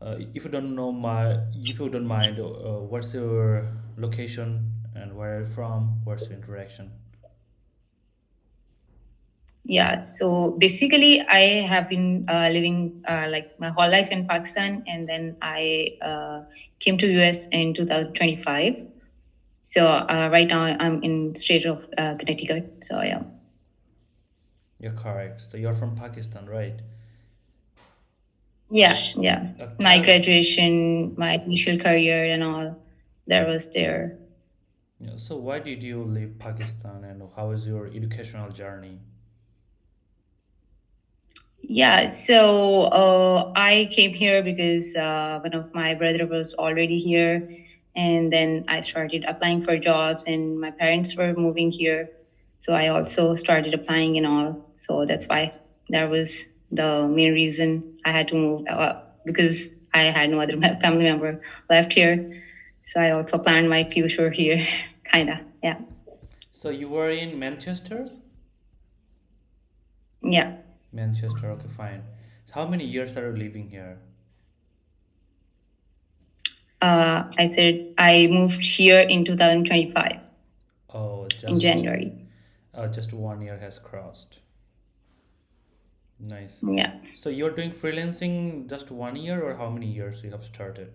If you don't mind, what's your location and where are you from? What's your interaction? Yeah, so basically, I have been living like my whole life in Pakistan, and then I came to US in 2025. So right now, I'm in state of Connecticut. So yeah, You're correct. So you're from Pakistan, right? yeah. Can My I? graduation, my initial career, and all that was there. Yeah, so why did you leave Pakistan and how was your educational journey? Yeah, so I came here because one of my brother was already here, and then I started applying for jobs, and my parents were moving here, so I also started applying and all. So that's why that was the main reason I had to move because I had no other family member left here. So I also planned my future here, kinda. Yeah, So you were in Manchester? yeah. Manchester, okay, fine. So how many years are you living here? I said I moved here in 2025 Oh, in January. just 1 year has crossed. Nice. Yeah. So you're doing freelancing just 1 year, or how many years you have started?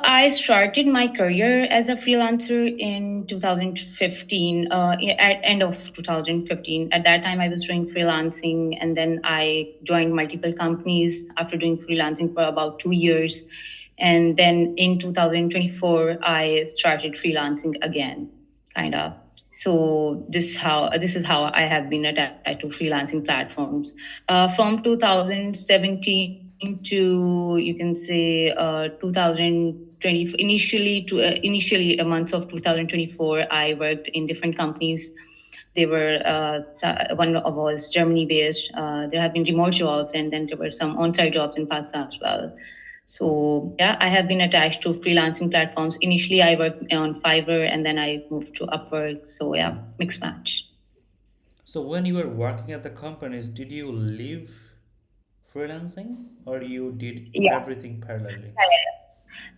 I started my career as a freelancer in 2015, at end of 2015. At that time, I was doing freelancing, and then I joined multiple companies after doing freelancing for about 2 years. And then in 2024, I started freelancing again, kind of. So this is how I have been attached to freelancing platforms. From 2017 to, you can say, 2020, initially months of 2024, I worked in different companies. They were one was Germany based. There have been remote jobs, and then there were some on-site jobs in Pakistan as well. So yeah, I have been attached to freelancing platforms. Initially, I worked on Fiverr, and then I moved to Upwork. So yeah, mixed match. So when you were working at the companies, did you leave freelancing or you did Yeah. everything parallelly?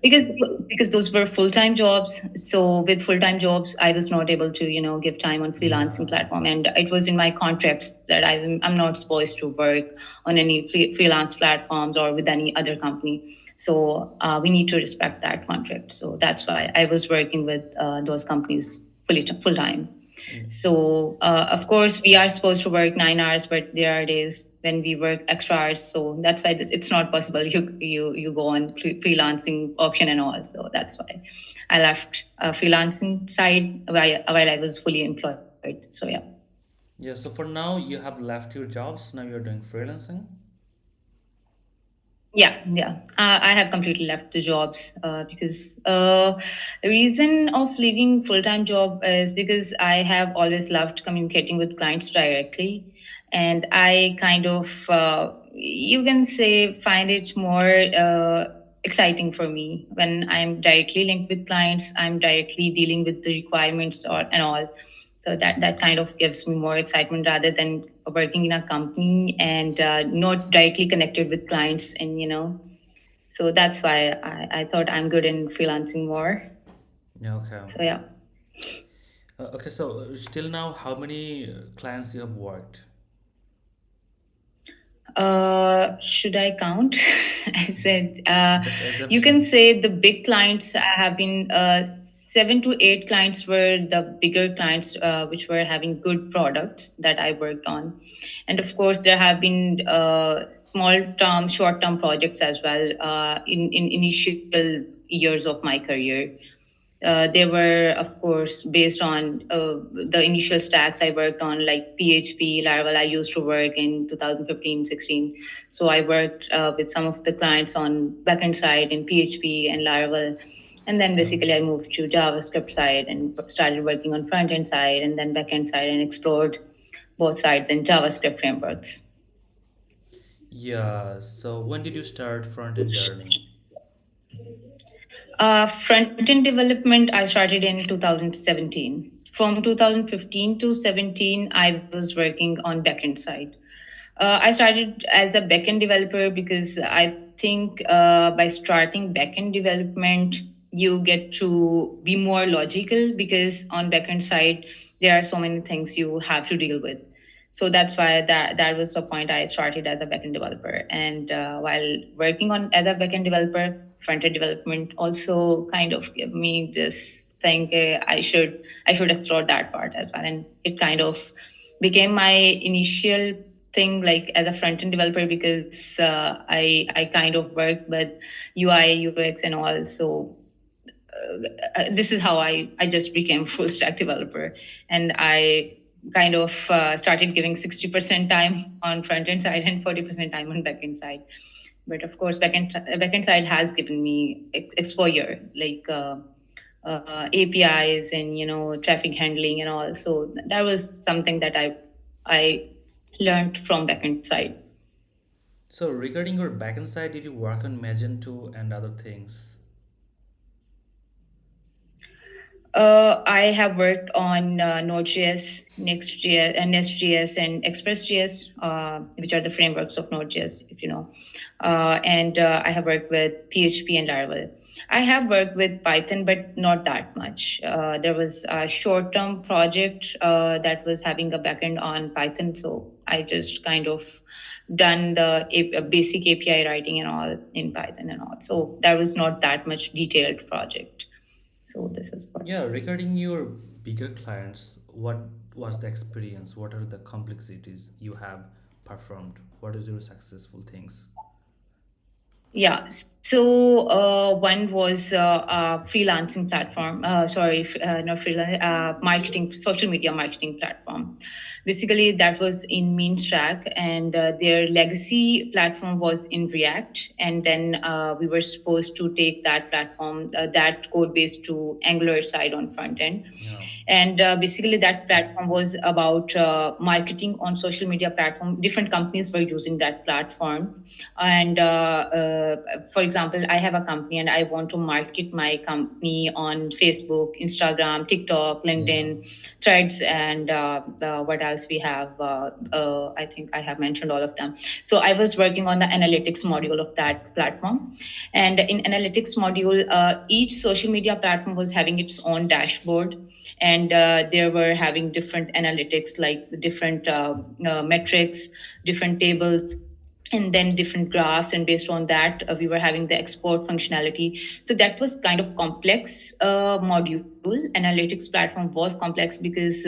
because because those were full-time jobs, so with full-time jobs I was not able to give time on freelancing Yeah. platform, and it was in my contracts that I'm not supposed to work on any freelance platforms or with any other company. So we need to respect that contract, so that's why I was working with those companies full time. Mm. So, of course, we are supposed to work 9 hours, but there are days when we work extra hours. So that's why it's not possible. You go on freelancing option and all. So that's why I left freelancing side while I was fully employed. So yeah. Yeah, so for now you have left your jobs, now you're doing freelancing. Yeah. I have completely left the jobs because the reason of leaving full time job is because I have always loved communicating with clients directly, and I kind of you can say find it more exciting for me when I'm directly linked with clients. I'm directly dealing with the requirements and all. So that kind of gives me more excitement rather than working in a company and not directly connected with clients, and so that's why I thought I'm good in freelancing more. Yeah, okay. So yeah. Okay, so still now, how many clients you have worked? Should I count? I said, Just you can assumption. say the big clients have been 7 to 8 clients were the bigger clients, which were having good products that I worked on. And of course, there have been small term, short term projects as well in initial years of my career. They were, of course, based on the initial stacks I worked on, like PHP, Laravel. I used to work in 2015, 16. So I worked with some of the clients on backend side in PHP and Laravel. And then Yeah. basically I moved to JavaScript side and started working on front end side and then backend side and explored both sides in JavaScript frameworks. Yeah, so when did you start front-end journey? Front end development, I started in 2017. From 2015 to 17, I was working on backend side. I started as a backend developer because I think by starting backend development, you get to be more logical because on backend side there are so many things you have to deal with. So that's why that was the point I started as a backend developer. And while working on as a backend developer, front end development also kind of gave me this thing. I should explore that part as well, and it kind of became my initial thing like as a front end developer because I kind of work with UI UX and all. So this is how I just became full stack developer, and I kind of started giving 60% time on front end side and 40% time on back end side. But of course back end side has given me exposure like APIs and traffic handling and all. So that was something that I learned from backend side. So regarding your backend side, did you work on Magento and other things? I have worked on Node.js, Next.js, Nest.js, and Express.js, which are the frameworks of Node.js, if you know. And I have worked with PHP and Laravel. I have worked with Python, but not that much. There was a short-term project that was having a backend on Python, so I just kind of done the basic API writing and all in Python and all. So that was not that much detailed project. So this is what. Yeah, regarding your bigger clients, what was the experience? What are the complexities you have performed? What is your successful things? Yeah. So one was a freelancing platform. Sorry, not freelance. Marketing, social media marketing platform. Basically, that was in Meanstrack, and their legacy platform was in React. And then we were supposed to take that platform, that code base to Angular side on front end. Yeah. And basically that platform was about marketing on social media platform. Different companies were using that platform, and for example, I have a company and I want to market my company on Facebook, Instagram, TikTok, Yeah. LinkedIn, Threads, and what else we have. I think I have mentioned all of them. So I was working on the analytics module of that platform, and in analytics module, each social media platform was having its own dashboard, and they were having different analytics like different metrics, different tables, and then different graphs, and based on that we were having the export functionality. So that was kind of complex module. Analytics platform was complex because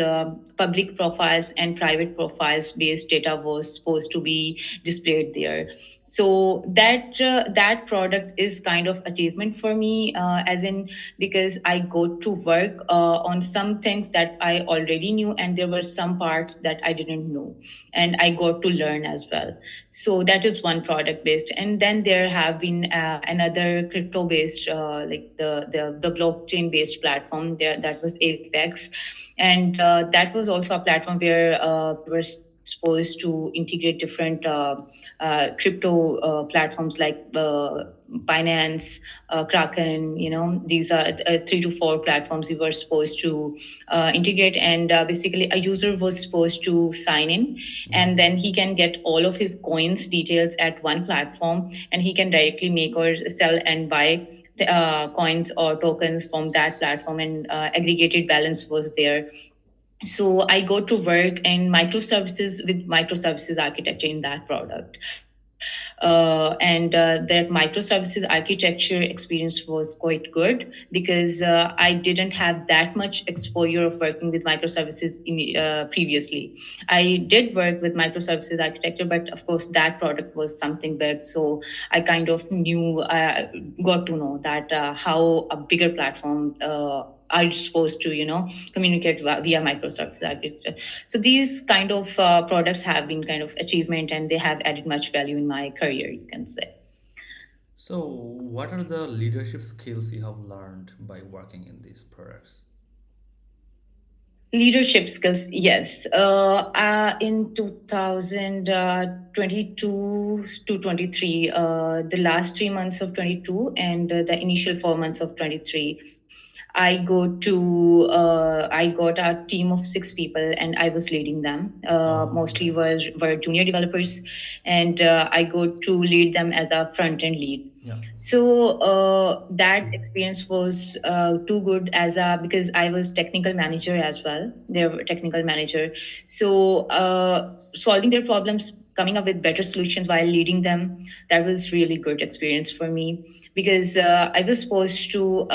public profiles and private profiles based data was supposed to be displayed there. So that product is kind of achievement for me, as in because I got to work on some things that I already knew, and there were some parts that I didn't know, and I got to learn as well. So that is one product based, and then there have been another crypto based, like the blockchain based platform there, that was Apex, and that was also a platform where we were supposed to integrate different crypto platforms like Binance, Kraken. These are three to four platforms we were supposed to integrate, and basically a user was supposed to sign in, and Mm-hmm. then he can get all of his coins details at one platform, and he can directly make or sell and buy coins or tokens from that platform, and aggregated balance was there. So I go to work in microservices with microservices architecture in that product, and that microservices architecture experience was quite good because I didn't have that much exposure of working with microservices previously. I did work with microservices architecture, but of course that product was something big, so I kind of got to know that how a bigger platform are supposed to communicate via microservices architecture. So these kind of products have been kind of achievement, and they have added much value in my career, you can say. So, what are the leadership skills you have learned by working in these products? Leadership skills, yes. In 2022 to 23, the last 3 months of 22 and the initial 4 months of 23, I got a team of 6 people, and I was leading them. Oh, Mostly nice. were junior developers, and I got to lead them as a front end lead. Yeah. So that experience was too good as a because I was technical manager as well. They were technical manager, so solving their problems, coming up with better solutions while leading them, that was really good experience for me because I was supposed to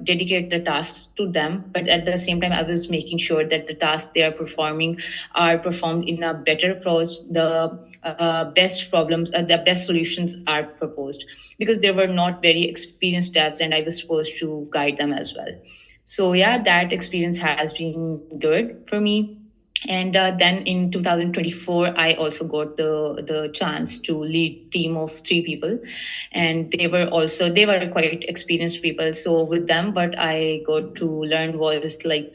dedicate the tasks to them, but at the same time, I was making sure that the tasks they are performed in a better approach. The best solutions are proposed because they were not very experienced devs, and I was supposed to guide them as well. So yeah, that experience has been good for me. And then in 2024 I also got the chance to lead team of 3 people, and they were quite experienced people. So with them, what I got to learn was like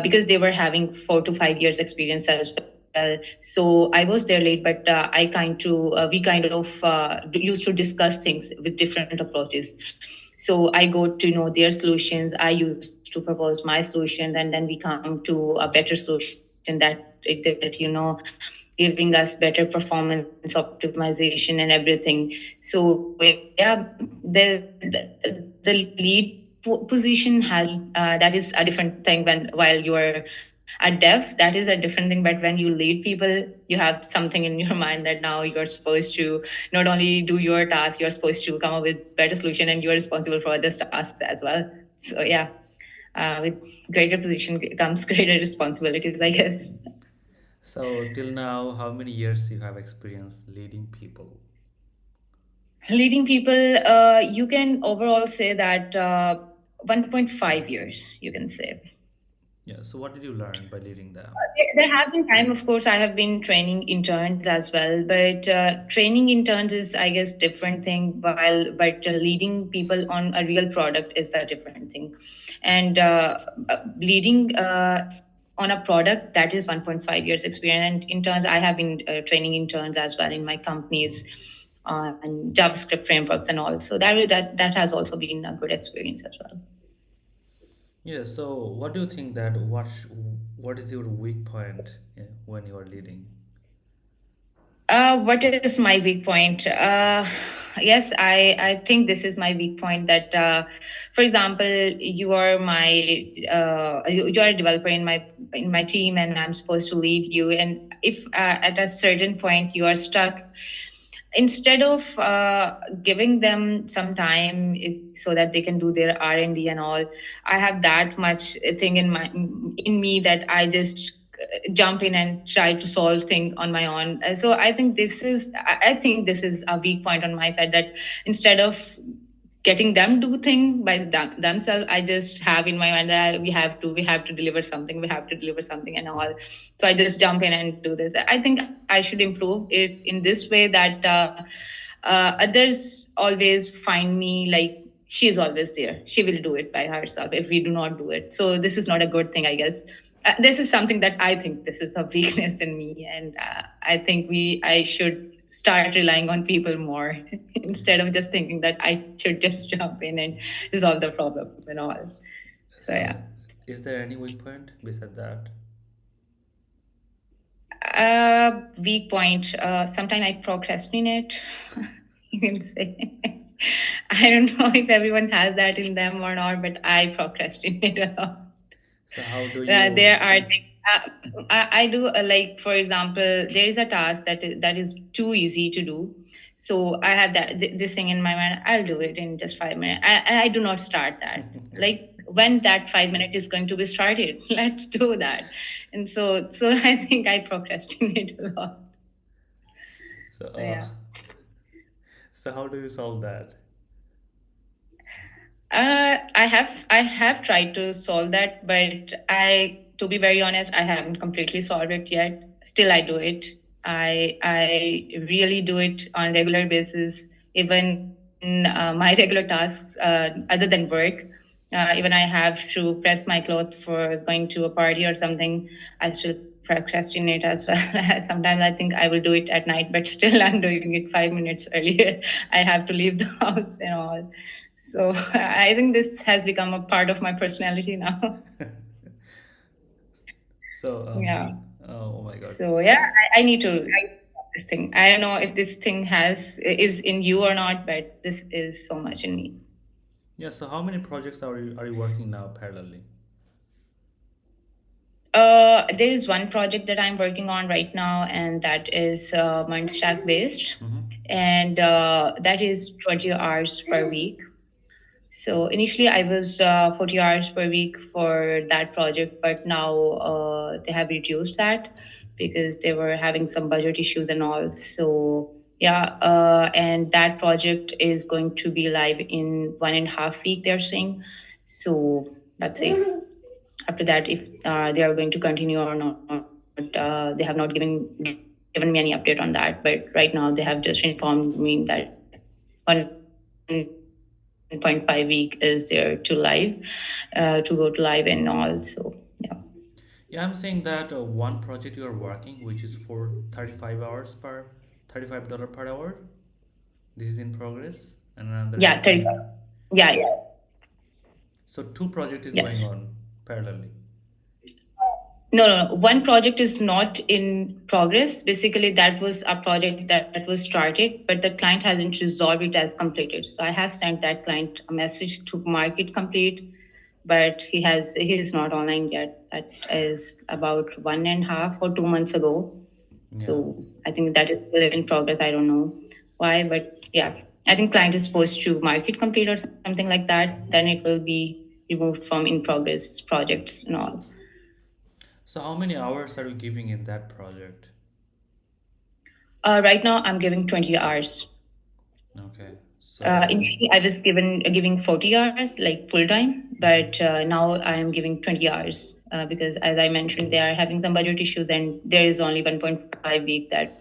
because they were having 4 to 5 years experience as well. So I was there late, but we kind of used to discuss things with different approaches. So I got to know their solutions. I used to propose my solution, and then we come to a better solution giving us better performance optimization and everything. So yeah, the lead position has that is a different thing when while you are a dev. That is a different thing, but when you lead people, you have something in your mind that now you're supposed to not only do your task, you're supposed to come up with better solution, and you're responsible for other tasks as well. So yeah, with greater position comes greater responsibilities, I guess. So till now, how many years you have experience leading people? Leading people, you can overall say that 1.5 years, you can say. Yeah. So what did you learn by leading them? There have been time, of course, I have been training interns as well, but training interns is, I guess, different thing. But leading people on a real product is a different thing, and leading on a product, that is 1.5 years experience. And interns, I have been training interns as well in my companies on JavaScript frameworks and all. So that has also been a good experience as well. Yeah. So what do you think that what is your weak point, yeah, when you are leading? What is my weak point? Yes, I think this is my weak point. That, for example, you are a developer in my team, and I'm supposed to lead you. And if at a certain point you are stuck, instead of giving them some time so that they can do their R&D and all, I have that much thing in me that I just jump in and try to solve thing on my own. So I think this is a weak point on my side, that instead of getting them do thing by themselves, I just have in my mind that we have to deliver something, and all. So I just jump in and do this. I think I should improve it in this way, that others always find me like she is always there, she will do it by herself if we do not do it. So this is not a good thing, I guess. This is something that I think this is a weakness in me, and I think I should start relying on people more instead of just thinking that I should just jump in and resolve the problem and all. So yeah. So is there any weak point beside that? Weak point. Sometimes I procrastinate. You can say. I don't know if everyone has that in them or not, but I procrastinate a lot. So how do you? There are things, I do like, for example, there is a task that is too easy to do. So I have this thing in my mind. I'll do it in just 5 minutes, and I do not start that. Like when that 5 minute is going to be started, let's do that. And so I think I procrastinate a lot. So So yeah. so how do you solve that? I have tried to solve that, but to be very honest, I haven't completely solved it yet. Still, I do it. I really do it on regular basis. Even my regular tasks, other than work, even I have to press my clothes for going to a party or something, I still procrastinate as well. Sometimes I think I will do it at night, but still I'm doing it 5 minutes earlier. I have to leave the house and all. So I think this has become a part of my personality now. So, Yeah. oh my God. So yeah, I need to this thing. I don't know if this thing is in you or not, but this is so much in me. Yeah. So, how many projects are you working now parallelly? There is one project that I'm working on right now, and that is Mind Stack based, Mm-hmm. and that is 20 hours per week. So initially, I was 40 hours per week for that project, but now they have reduced that because they were having some budget issues and all. So yeah, and that project is going to be live in 1.5 week. They're saying. So let's see after that if they are going to continue or not. They have not given me any update on that, but right now they have just informed me that 1.5 week is there to live, to go to live and all. So yeah. Yeah, I'm saying that one project you are working, which is for 35 hours per $35 per hour. This is in progress, and another is Yeah, 35. going. Yeah, yeah. So two project is going Yes. on parallelly. No, no, no. One project is not in progress. Basically, that was a project that was started, but the client hasn't resolved it as completed. So I have sent that client a message to mark it complete, but he is not online yet. That is about 1.5 or 2 months ago. Yeah. So I think that is still in progress. I don't know why, but yeah, I think client is supposed to mark it complete or something like that. Then it will be removed from in progress projects and all. So how many hours are you giving in that project? Right now, I'm giving 20 hours. Okay. So. Initially, I was giving 40 hours, like full time, Mhm. but now I am giving 20 hours because, as I mentioned, they are having some budget issues, and there is only 1.5 week that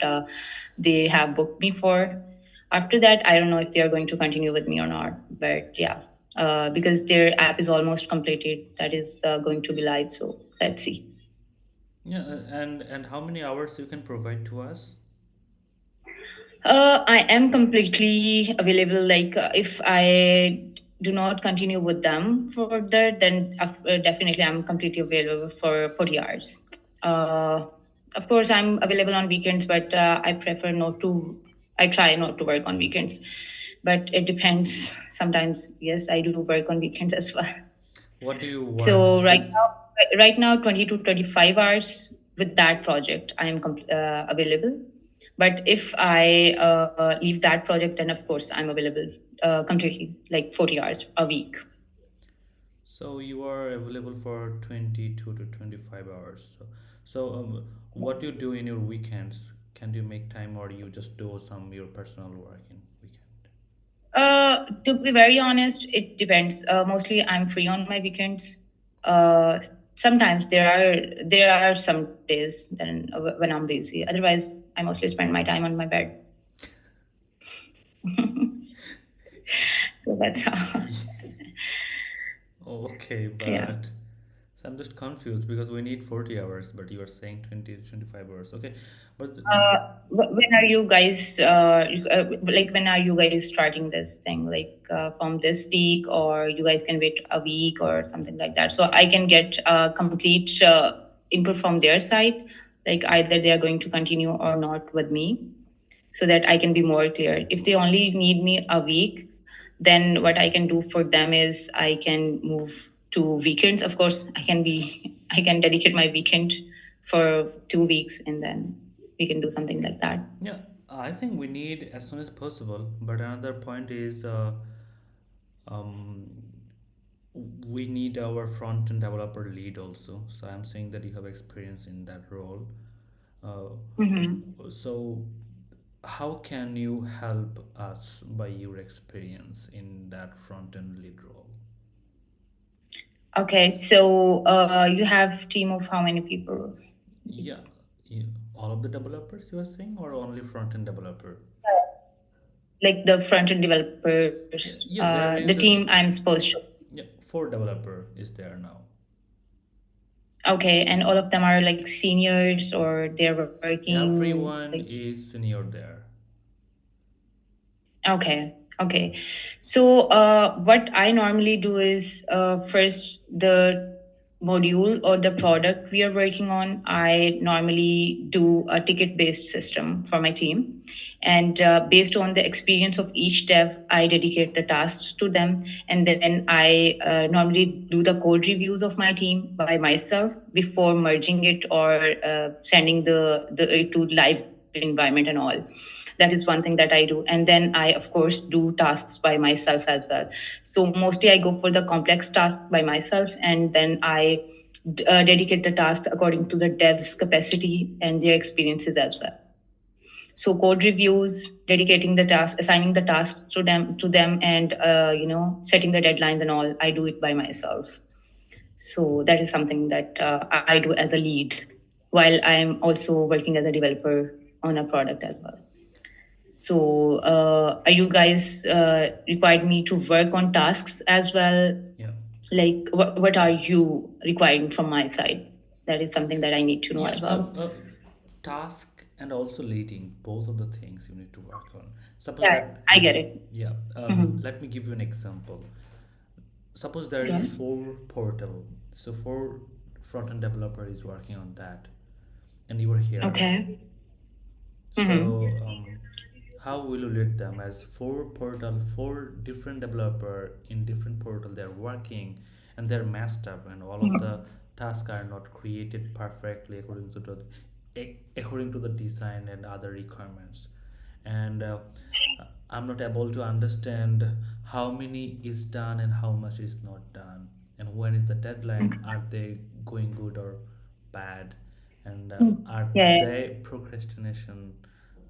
they have booked me for. After that, I don't know if they are going to continue with me or not, but yeah, because their app is almost completed, that is going to be live. So let's see. Yeah, and how many hours you can provide to us? I am completely available. Like, if I do not continue with them further, then definitely I'm completely available for 40 hours. Uh, of course, I'm available on weekends, but I prefer not to. I try not to work on weekends, but it depends. Sometimes, yes, I do work on weekends as well. What do you work? So right now, 20 to 25 hours with that project, I am available. But if I leave that project, then of course I'm available completely, like 40 hours a week. So you are available for 22 to 25 hours. So what do you do in your weekends? Can you make time, or you just do some your personal work in weekend? To be very honest, it depends. Mostly, I'm free on my weekends. Uh, Sometimes there are some days then when I'm busy. Otherwise, I mostly spend my time on my bed. So that's how. Okay, Yeah. but so I'm just confused because we need 40 hours, but you are saying 20 to 25 hours. Okay, but When are you guys like when are you guys starting this thing, like from this week, or you guys can wait a week or something like that, so I can get complete input from their side, like either they are going to continue or not with me, so that I can be more clear. If they only need me a week, then what I can do for them is I can move to weekends. Of course, I can dedicate my weekend for 2 weeks, and then we can do something like that. yeah, I think we need as soon as possible. But another point is, um, we need our front end developer lead also. So I'm saying that you have experience in that role. Uh, Mhm. so how can you help us by your experience in that front end lead role? Okay, so you have team of how many people? Yeah, yeah, all of the developers you are saying, or only front end developer? Like the front end developers, Yeah, yeah, there the is team a, I'm supposed to. yeah, four developer is there now. Okay, and all of them are like seniors, or they're working like. Everyone is senior there. Okay. Okay. So, what I normally do is first the module or the product we are working on, I normally do a ticket based system for my team. And based on the experience of each dev, I dedicate the tasks to them. And then I normally do the code reviews of my team by myself before merging it or sending it to live environment and all. That is one thing that I do. And then I of course do tasks by myself as well. So mostly I go for the complex task by myself, and then I dedicate the tasks according to the dev's capacity and their experiences as well. So code reviews, dedicating the task, assigning the tasks to them, and setting the deadlines and all, I do it by myself. So that is something that I do as a lead, while I'm also working as a developer on a product as well. So, are you guys required me to work on tasks as well? Yeah. Like, what are you requiring from my side? That is something that I need to know Yeah, as well. task and also leading, both of the things you need to work on. Suppose Yeah, that, I get it. yeah, Mm-hmm. let me give you an example. Suppose there is a Okay. four portal, so four front-end developer is working on that, and you are here. Okay. Mm-hmm. So, how will you lead them as four portal, four different developer in different portal? They're working, and they're messed up, and all of the tasks are not created perfectly according to the design and other requirements. And I'm not able to understand how many is done and how much is not done, and when is the deadline. Are they going good or bad? And are Yeah. they procrastination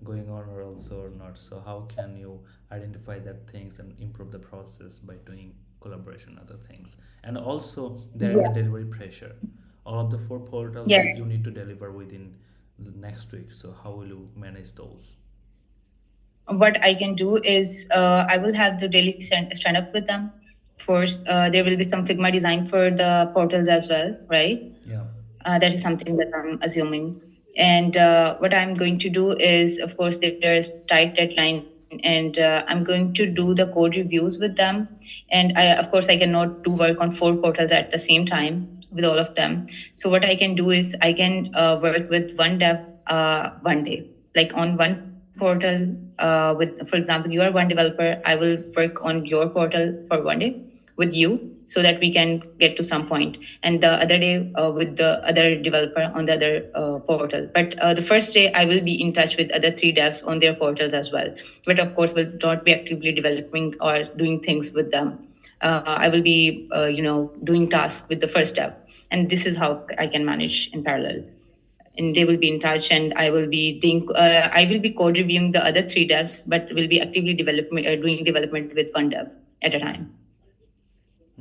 going on or also or not? So how can you identify that things and improve the process by doing collaboration, other things? And also there is a Yeah. delivery pressure. All of the four Yeah. portals you need to deliver within the next week. So how will you manage those? What I can do is I will have the daily stand up with them. First, there will be some Figma design for the portals as well, right? Yeah. That is something that I'm assuming. And what I'm going to do is, of course, there is tight deadline, and I'm going to do the code reviews with them. And of course, I cannot do work on four portals at the same time with all of them. So what I can do is I can work with one dev 1 day, like on one portal. For example, you are one developer. I will work on your portal for 1 day with you, so that we can get to some point, and the other day with the other developer on the other portal. But the first day I will be in touch with other three devs on their portals as well, but of course will not be actively developing or doing things with them. I will be doing tasks with the first dev, and this is how I can manage in parallel. And they will be in touch, and I will be code reviewing the other three devs, but will be actively doing development with one dev at a time.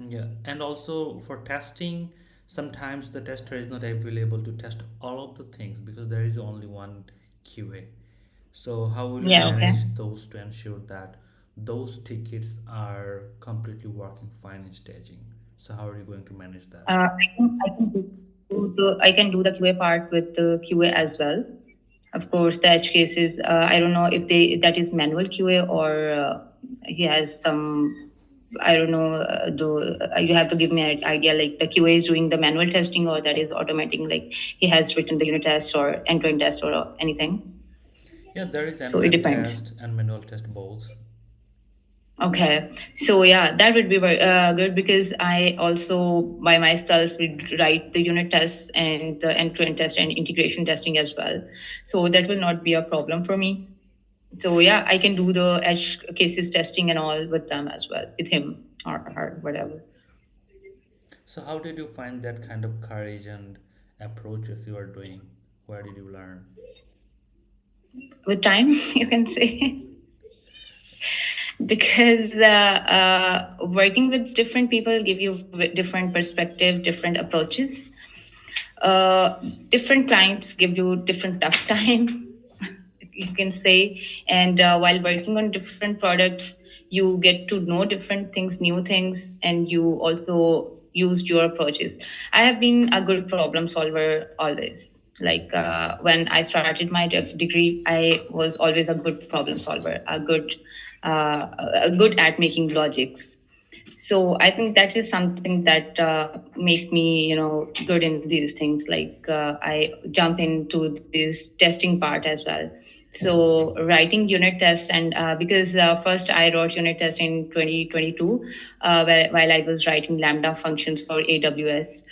Yeah, and also for testing, sometimes the tester is not available to test all of the things because there is only one QA. So how will you Yeah, okay. manage those to ensure that those tickets are completely working fine in staging? So how are you going to manage that? I can do the QA part with the QA as well. Of course, the edge cases. I don't know if that is manual QA, or he has some. I don't know. You have to give me an idea. Like the QA is doing the manual testing, or that is automating. Like he has written the unit test or end-to-end test or anything. Yeah, there is So it end-to-end depends. test and manual test both. Okay, so yeah, that would be very good, because I also by myself would write the unit tests and the end-to-end test and integration testing as well. So that will not be a problem for me. So yeah, I can do the edge cases testing and all with them as well, with him or her, whatever. So how did you find that kind of courage and approaches you are doing? Where did you learn? With time, you can say. Because working with different people give you different perspective, different approaches. uh, Different clients give you different tough time, you can say. And while working on different products, you get to know different things, new things, and you also used your approaches. I have been a good problem solver always. Like when I started my degree, I was always a good problem solver, a good good at making logics. So I think that is something that make me, good in these things. Like I jump into this testing part as well. So writing unit tests, and because first I wrote unit test in 2022, while I was writing Lambda functions for AWS.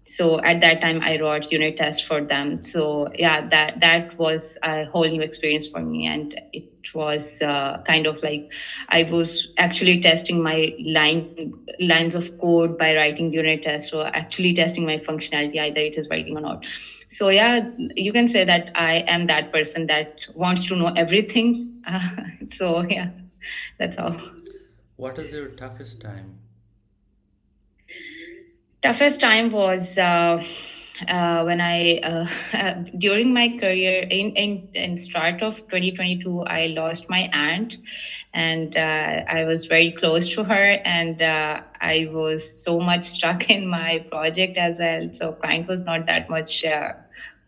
So at that time I wrote unit tests for them. So yeah, that was a whole new experience for me, and it was kind of like I was actually testing my lines of code by writing unit tests, so actually testing my functionality, either it is working or not. So yeah, you can say that I am that person that wants to know everything. So yeah, that's all. What is your toughest time? Toughest time was when I during my career in start of 2022, I lost my aunt, and I was very close to her, and I was so much stuck in my project as well. So client was not that much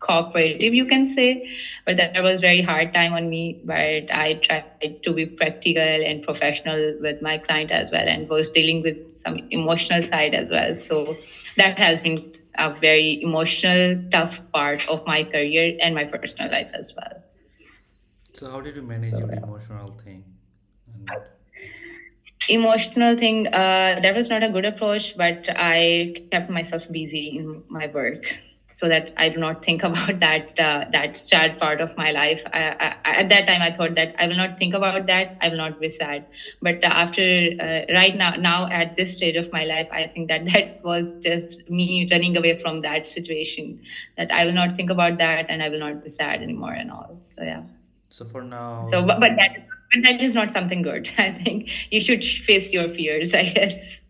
cooperative, you can say, but that was very hard time on me. But I tried to be practical and professional with my client as well, and was dealing with some emotional side as well. So that has been a very emotional, tough part of my career and my personal life as well. So how did you manage your emotional thing? And Emotional thing, that was not a good approach, but I kept myself busy in my work so that I do not think about that sad part of my life. At that time I thought that I will not think about that, I will not be sad. But after right now at this stage of my life, I think that that was just me running away from that situation, that I will not think about that and I will not be sad anymore and all. So yeah. so for now, So, but that is not something good. I think you should face your fears. I guess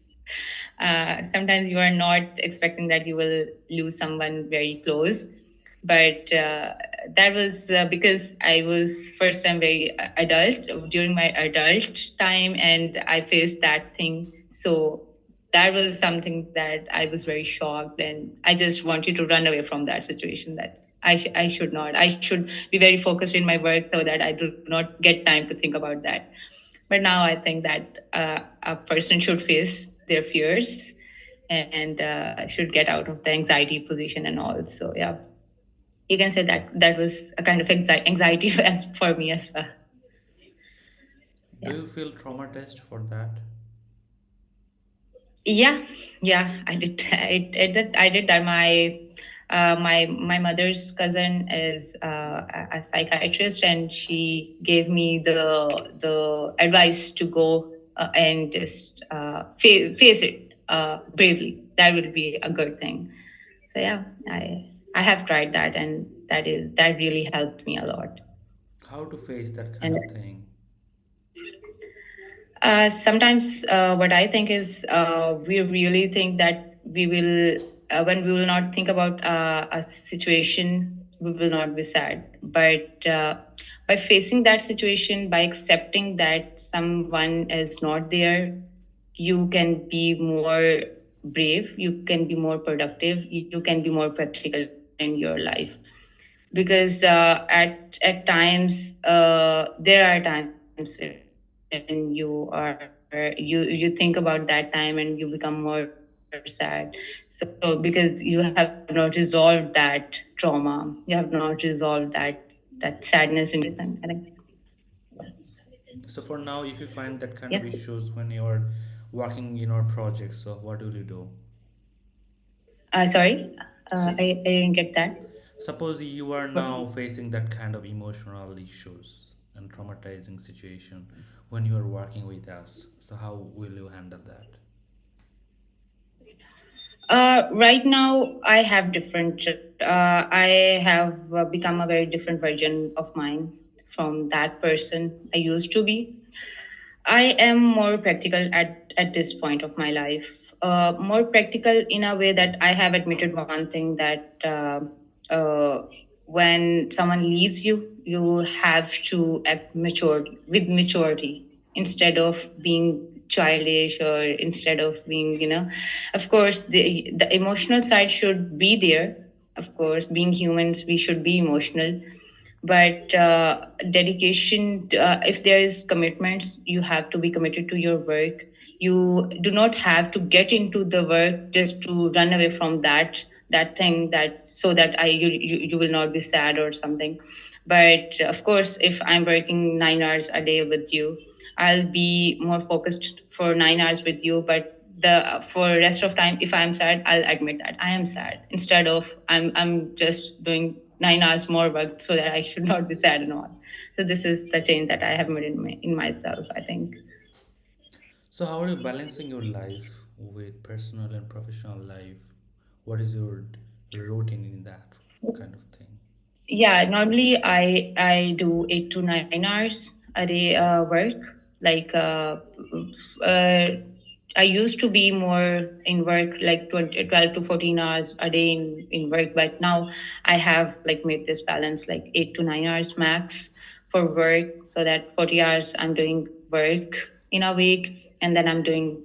sometimes you are not expecting that you will lose someone very close, but that was because I was first time very adult during my adult time, and I faced that thing. So that was something that I was very shocked, and I just wanted to run away from that situation. That I should not. I should be very focused in my work so that I do not get time to think about that. But now I think that a person should face their fears and should get out of the anxiety position and all. So yeah, you can say that that was a kind of anxiety as for me as well. do Yeah. you feel traumatized for that? Yeah, yeah, I did. I did that. My mother's cousin is a psychiatrist, and she gave me the advice to go and just face it bravely. That will be a good thing. So yeah, I have tried that, and that really helped me a lot. How to face that kind And of thing? sometimes what I think is we really think that we will, when we will not think about a situation, we will not be sad. But by facing that situation, by accepting that someone is not there, you can be more brave, you can be more productive, you can be more practical in your life. Because at times there are times when you think about that time and you become more sad. So because you have not resolved that trauma, you have not resolved that sadness in your life, I think. So for now, if you Yeah. find that kind of issues when you're working in your projects, so what will you do? Sorry, So I didn't get that. suppose you are What? now facing that kind of emotional issues and traumatizing situation when you are working with us. So how will you handle that? Right now, I have different. I have become a very different version of mine from that person I used to be. I am more practical at this point of my life. More practical in a way that I have admitted one thing that uh, when someone leaves you, you have to act matured with maturity instead of being childish, or instead of being, of course, the emotional side should be there. Of course, being humans, we should be emotional, But dedication, if there is commitments, you have to be committed to your work. You do not have to get into the work just to run away from that thing, that so that you will not be sad or something. But of course, if I'm working 9 hours a day with you, I'll be more focused for 9 hours with you. But the for rest of time, if I'm sad, I'll admit that I am sad, instead of I'm just doing 9 hours more work so that I should not be sad and all. So this is the change that I have made in myself, I think. So how are you balancing your life with personal and professional life? What is your routine in that kind of thing? Yeah, normally I do 8 to 9 hours a day work. Like uh, I used to be more in work, like 20, 12 to 14 hours a day in work, but now I have like made this balance, like 8 to 9 hours max for work, so that 40 hours I'm doing work in a week, and then I'm doing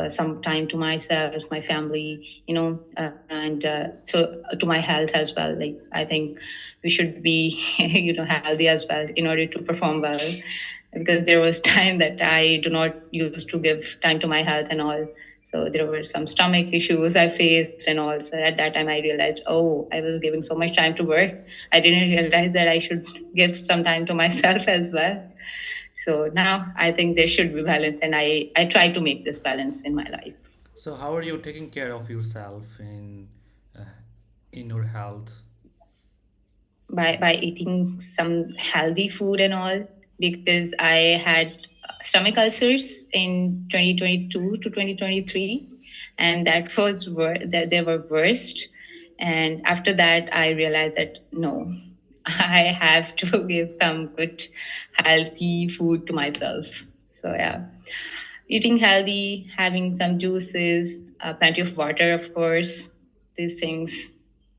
some time to myself, my family, and so to my health as well. Like I think we should be, healthy as well in order to perform well. Because there was time that I do not used to give time to my health and all. So there were some stomach issues I faced and all. So at that time I realized, oh, I was giving so much time to work. I didn't realize that I should give some time to myself as well. So now I think there should be balance, and I try to make this balance in my life So how are you taking care of yourself uh, in your health? by eating some healthy food and all, because I had stomach ulcers in 2022 to 2023, and that was that they were worst. And after that I realized that no, I have to give some good healthy food to myself. So yeah, eating healthy, having some juices, plenty of water, of course. These things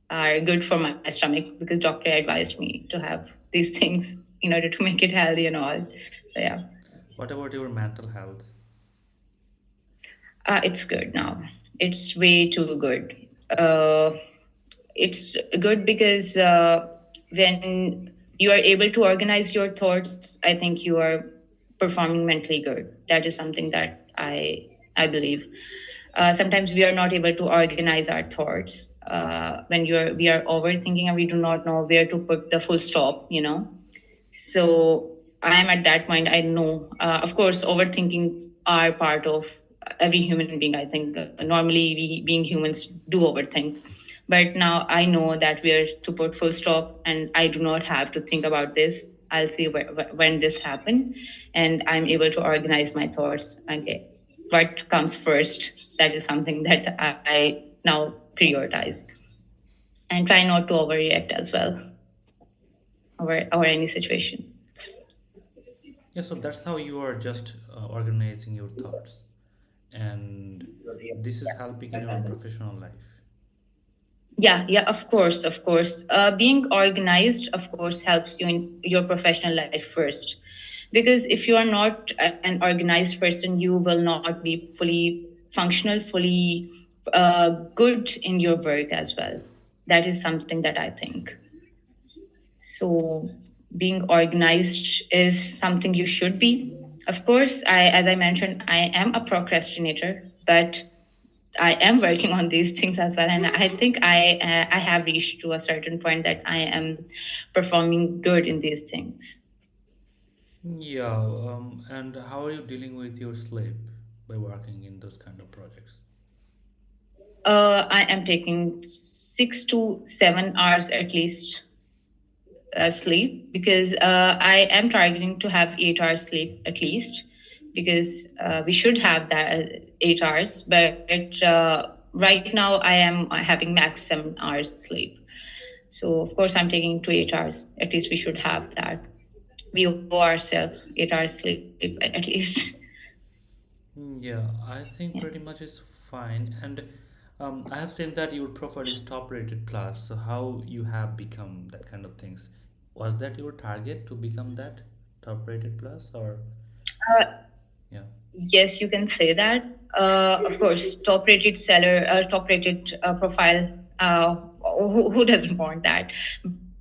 are good for my stomach, because doctor advised me to have these things in order to make it healthy and all. So yeah, What about your mental health? it's good now. It's way too good. Uh, it's good because when you are able to organize your thoughts, I think you are performing mentally good. That is something that I believe. Sometimes we are not able to organize our thoughts when we are overthinking, and we do not know where to put the full stop. So I am at that point. I know, of course, overthinkings are part of every human being. I think normally we, being humans, do overthink. But now I know that where to put full stop, and I do not have to think about this. I'll see when this happened, and I'm able to organize my thoughts. Okay, what comes first? That is something that I now prioritize, and try not to overreact as well over any situation. Yeah, so that's how you are just organizing your thoughts, and this is helping in your professional life. Yeah, yeah, of course, of course. Being organized, of course, helps you in your professional life first. Because if you are not an organized person, you will not be fully functional, fully good in your work as well. That is something that I think. So, being organized is something you should be. Of course, as I mentioned, I am a procrastinator, but I am working on these things as well, and I think I have reached to a certain point that I am performing good in these things. Yeah, and how are you dealing with your sleep by working in those kind of projects? I am taking 6 to 7 hours at least sleep, because I am targeting to have 8 hours sleep at least, because we should have that 8 hours. But right now I am having max 7 hours sleep. So of course I'm taking to 8 hours. At least we should have that. We owe ourselves 8 hours sleep at least. Yeah, I Yeah. think pretty much is fine. And I have seen that your profile is top rated plus. So how you have become that kind of things? Was that your target to become that top rated plus or Uh, yeah? yes, you can say that. Of course, top rated seller, top rated profile. Who doesn't want that?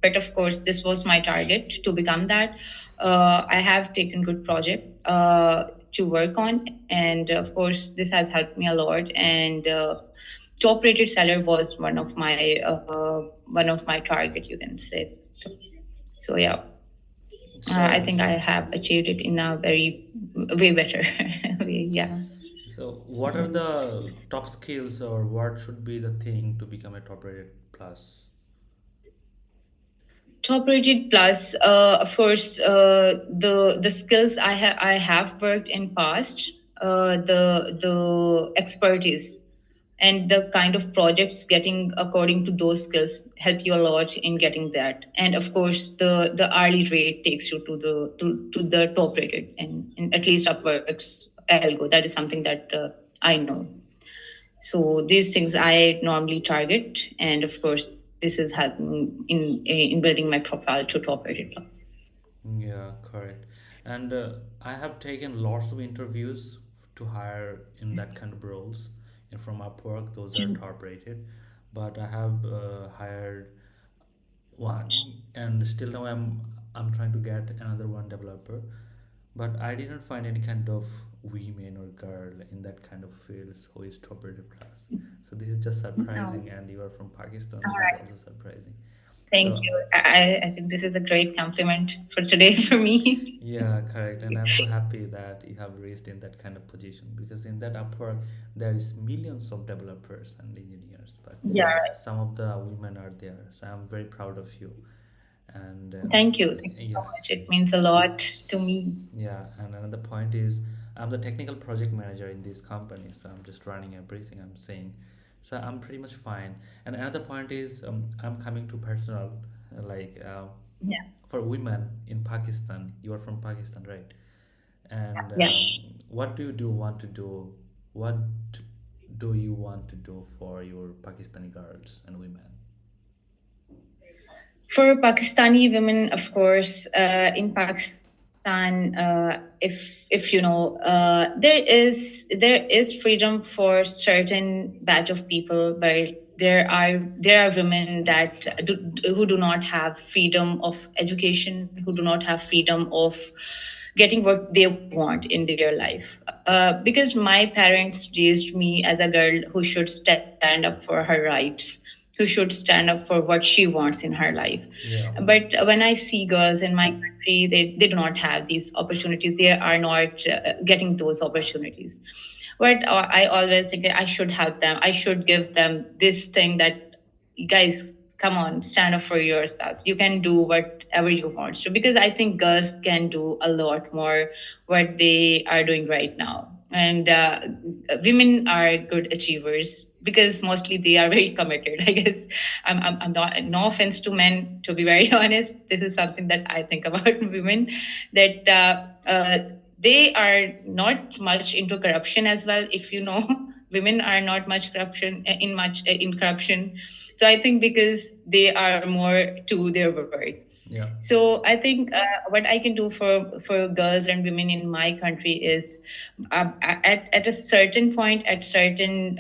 but of course this was my target to become that. I have taken good project to work on, and of course this has helped me a lot. And top rated seller was one of my target, you can say. So yeah, I So, think I have achieved it in a very way better way. Yeah. so what are the top skills or what should be the thing to become a top rated plus? Top rated plus, of course, the skills I have worked in past, the expertise and the kind of projects getting according to those skills help you a lot in getting that. And of course, the hourly rate takes you to the top rated, and at least Upwork's algo. That is something that I know. So these things I normally target, and of course, this is helping in building my profile to top rated. Yeah, correct. And I have taken lots of interviews to hire in that kind of roles. And from Upwork, those are top rated. But I have hired one, and still now I'm trying to get another one developer. But I didn't find any kind of women or girl in that kind of fields who is top rated class. So this is just Oh, surprising, and you are from Pakistan. all This is right. also surprising. Thank So you. I think this is a great compliment for today for me. yeah, correct. And I'm so happy that you have reached in that kind of position because in that Upwork there is millions of developers and engineers, but Yeah. some of the women are there. So I'm very proud of you. And Thank you. Thank you so yeah, much. It means a lot to me. yeah. And another point is I'm the technical project manager in this company, so I'm just running everything I'm saying. So I'm pretty much fine. And another point is I'm coming to personal, like Yeah. for women in Pakistan. You are from Pakistan, right? And Yeah. what do you do want to do? What do you want to do for your Pakistani girls and women? For Pakistani women, of course, in Pakistan, if you know, there is freedom for certain batch of people, but there are women who do not have freedom of education, who do not have freedom of getting what they want in their life. Because my parents raised me as a girl who should stand up for her rights, who should stand up for what she wants in her life. Yeah, But when I see girls in my country, they do not have these opportunities. They are not getting those opportunities. But I always think I should help them. I should give them this thing that, guys, come on, stand up for yourself. You can do whatever you want to, because I think girls can do a lot more what they are doing right now. And women are good achievers because mostly they are very committed. I guess I'm not, no offense to men, to be very honest. This is something that I think about women, that they are not much into corruption as well. If you know, women are not much corruption in corruption. So I think because they are more to their work. yeah, So I think what I can do for girls and women in my country is, at a certain point, at certain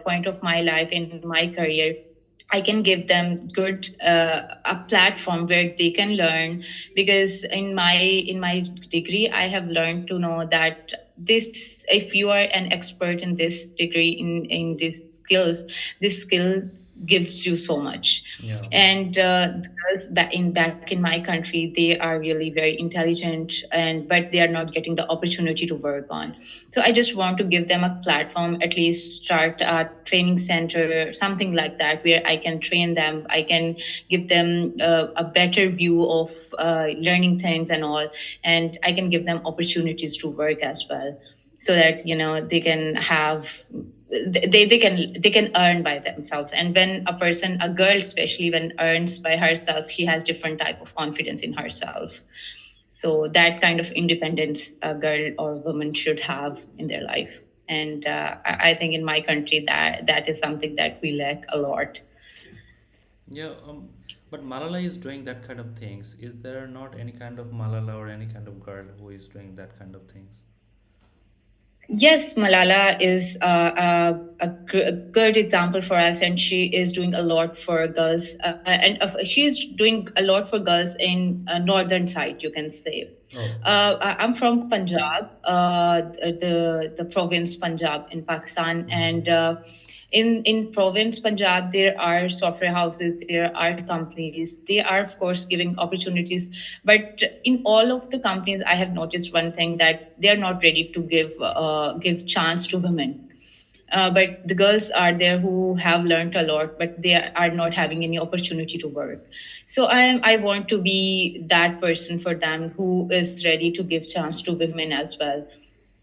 point of my life in my career, I can give them good a platform where they can learn. Because in my degree, I have learned to know that this, if you are an expert in this degree, in these skills, this skill gives you so much. yeah. And the girls back in my country, they are really very intelligent, and but they are not getting the opportunity to work on. So I just want to give them a platform, at least start a training center, something like that, where I can train them. I can give them a better view of learning things and all, and I can give them opportunities to work as well, so that they can have, they can earn by themselves. And when a girl especially, when earns by herself, she has different type of confidence in herself. So that kind of independence a girl or woman should have in their life. And I think in my country, that is something that we lack a lot. Yeah, but Malala is doing that kind of things. Is there not any kind of Malala or any kind of girl who is doing that kind of things? Yes, Malala is a good example for us, and she is doing a lot for girls, she's doing a lot for girls in northern side, you can say. Oh. I'm from Punjab, the province Punjab in Pakistan, and Mm-hmm. in province Punjab, there are software houses, there are companies. They are, of course, giving opportunities, but in all of the companies, I have noticed one thing, that they are not ready to give chance to women. But the girls are there who have learned a lot, but they are not having any opportunity to work. So I want to be that person for them who is ready to give chance to women as well.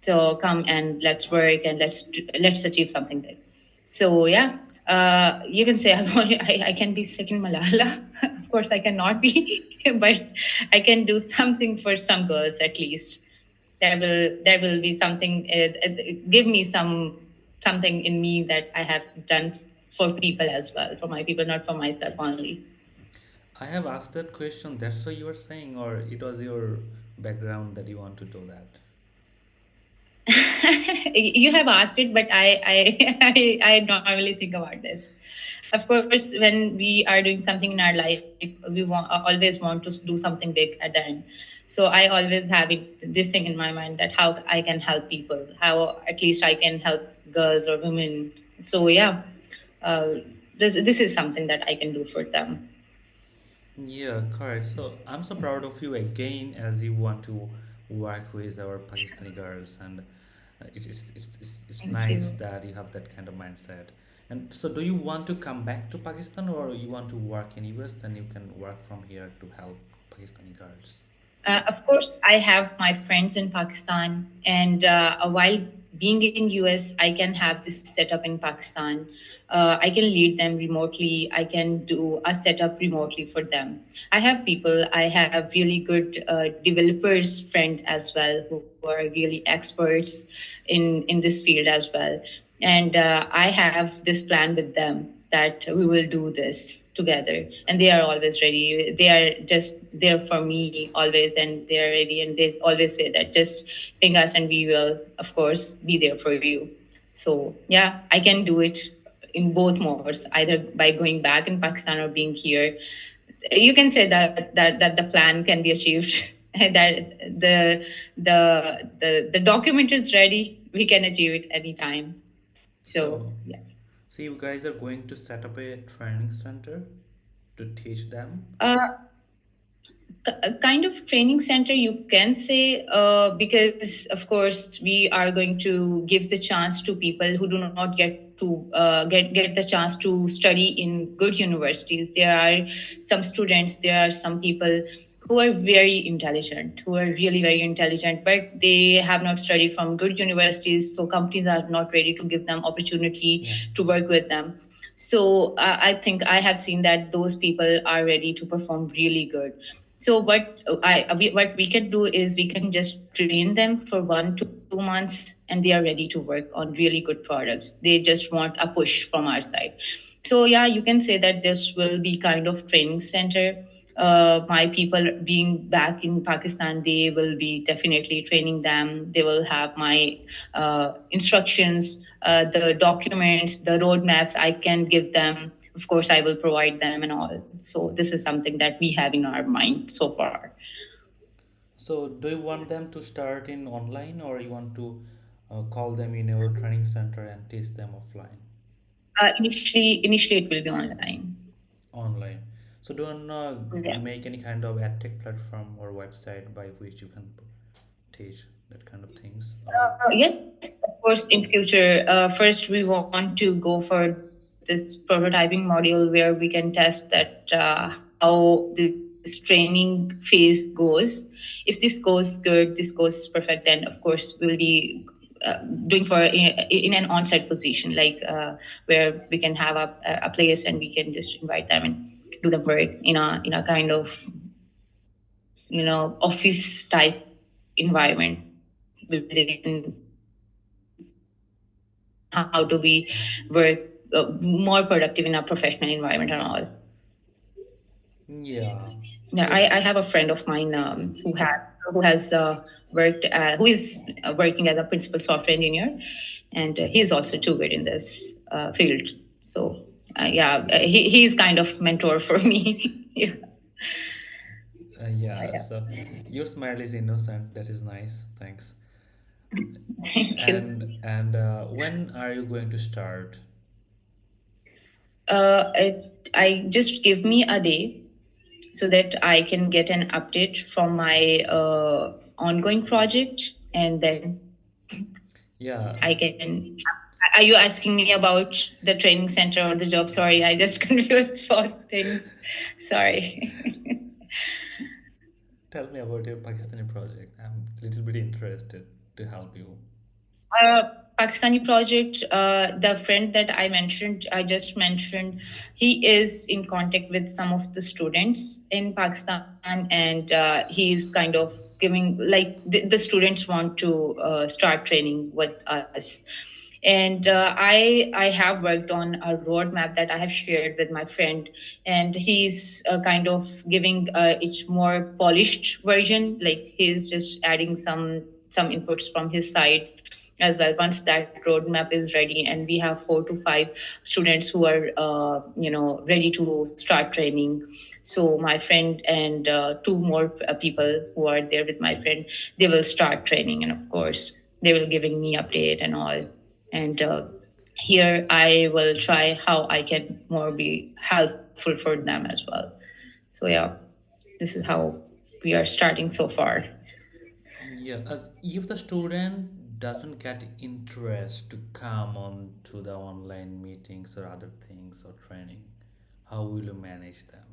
So come and let's work and let's achieve something big. So yeah, you can say I can be second Malala. Of course, I cannot be, but I can do something for some girls at least. There will be something. Give me something in me that I have done for people as well, for my people, not for myself only. I have asked that question. That's what you were saying, or it was your background that you want to do that. You have asked it, but I normally think about this. Of course, when we are doing something in our life, we always want to do something big at the end. So I always have this thing in my mind, that how I can help people, how at least I can help girls or women. So yeah, this is something that I can do for them. Yeah, correct. So I'm so proud of you again, as you want to work with our Pakistani girls, and it's Thank nice you. that you have that kind of mindset. And so, do you want to come back to Pakistan, or you want to work in US? Then you can work from here to help Pakistani girls. Of course, I have my friends in Pakistan, and while being in US, I can have this setup in Pakistan. I can lead them remotely. I can do a setup remotely for them. I have people. I have really good developers friend as well, who are really experts in this field as well. And I have this plan with them that we will do this together, and they are always ready. They are just there for me always, and they are ready, and they always say that just ping us and we will, of course, be there for you. So yeah, I can do it in both modes, either by going back in Pakistan or being here. You can say that the plan can be achieved, that the document is ready, we can achieve it anytime. So So, yeah. so you guys are going to set up a training center to teach them. A kind of training center, you can say, because of course we are going to give the chance to people who do not get to get the chance to study in good universities. There are some students, there are some people who are very intelligent, who are really very intelligent, but they have not studied from good universities, so companies are not ready to give them opportunity Yeah. to work with them. So I think I have seen that those people are ready to perform really good. So what we can do is we can just train them for 1 to 2 months, and they are ready to work on really good products. They just want a push from our side. So yeah, you can say that this will be kind of training center. My people being back in Pakistan, they will be definitely training them. They will have my instructions, the documents, the roadmaps I can give them. Of course, I will provide them and all. So this is something that we have in our mind so far. So, do you want them to start in online, or you want to call them in your training center and teach them offline? Initially, it will be online. Online. So, do you want Yeah. to make any kind of ad tech platform or website by which you can teach that kind of things? Or Yes, of course, in future. First, we want to go for this prototyping module where we can test that how this training phase goes. If this goes good, this goes perfect, then of course we will be doing for in an on-site position, like where we can have a place and we can just invite them and do them work in a kind of office type environment, where they can learn how to be work more productive in a professional environment and all. yeah. Yeah, I So, have a friend of mine who had those. who has who is working as a principal software engineer, and he's also too good in this field. So yeah, he's kind of mentor for me. Yeah. Yeah, Yeah. so your smile is innocent. That is nice. Thanks. Thank you. And when are you going to start? I just give me a day so that I can get an update from my ongoing project, and then Yeah, I can. Are you asking me about the training center or the job? Sorry, I just confused both things. Sorry. tell me about your Pakistani project. I'm a little bit interested to help you. Uh, Pakistani project, the friend that I just mentioned, he is in contact with some of the students in Pakistan, and he's kind of giving, like, the students want to start training with us. And I have worked on a roadmap that I have shared with my friend, and he's kind of giving each more polished version. Like, he's just adding some inputs from his side as well. Once that roadmap is ready, and we have 4 to 5 students who are ready to start training, so my friend and two more people who are there with my friend, they will start training, and of course they will giving me update and all. And here I will try how I can more be helpful for them as well. So yeah, this is how we are starting so far. Yeah, if the student doesn't get interest to come on to the online meetings or other things or training, how will you manage them?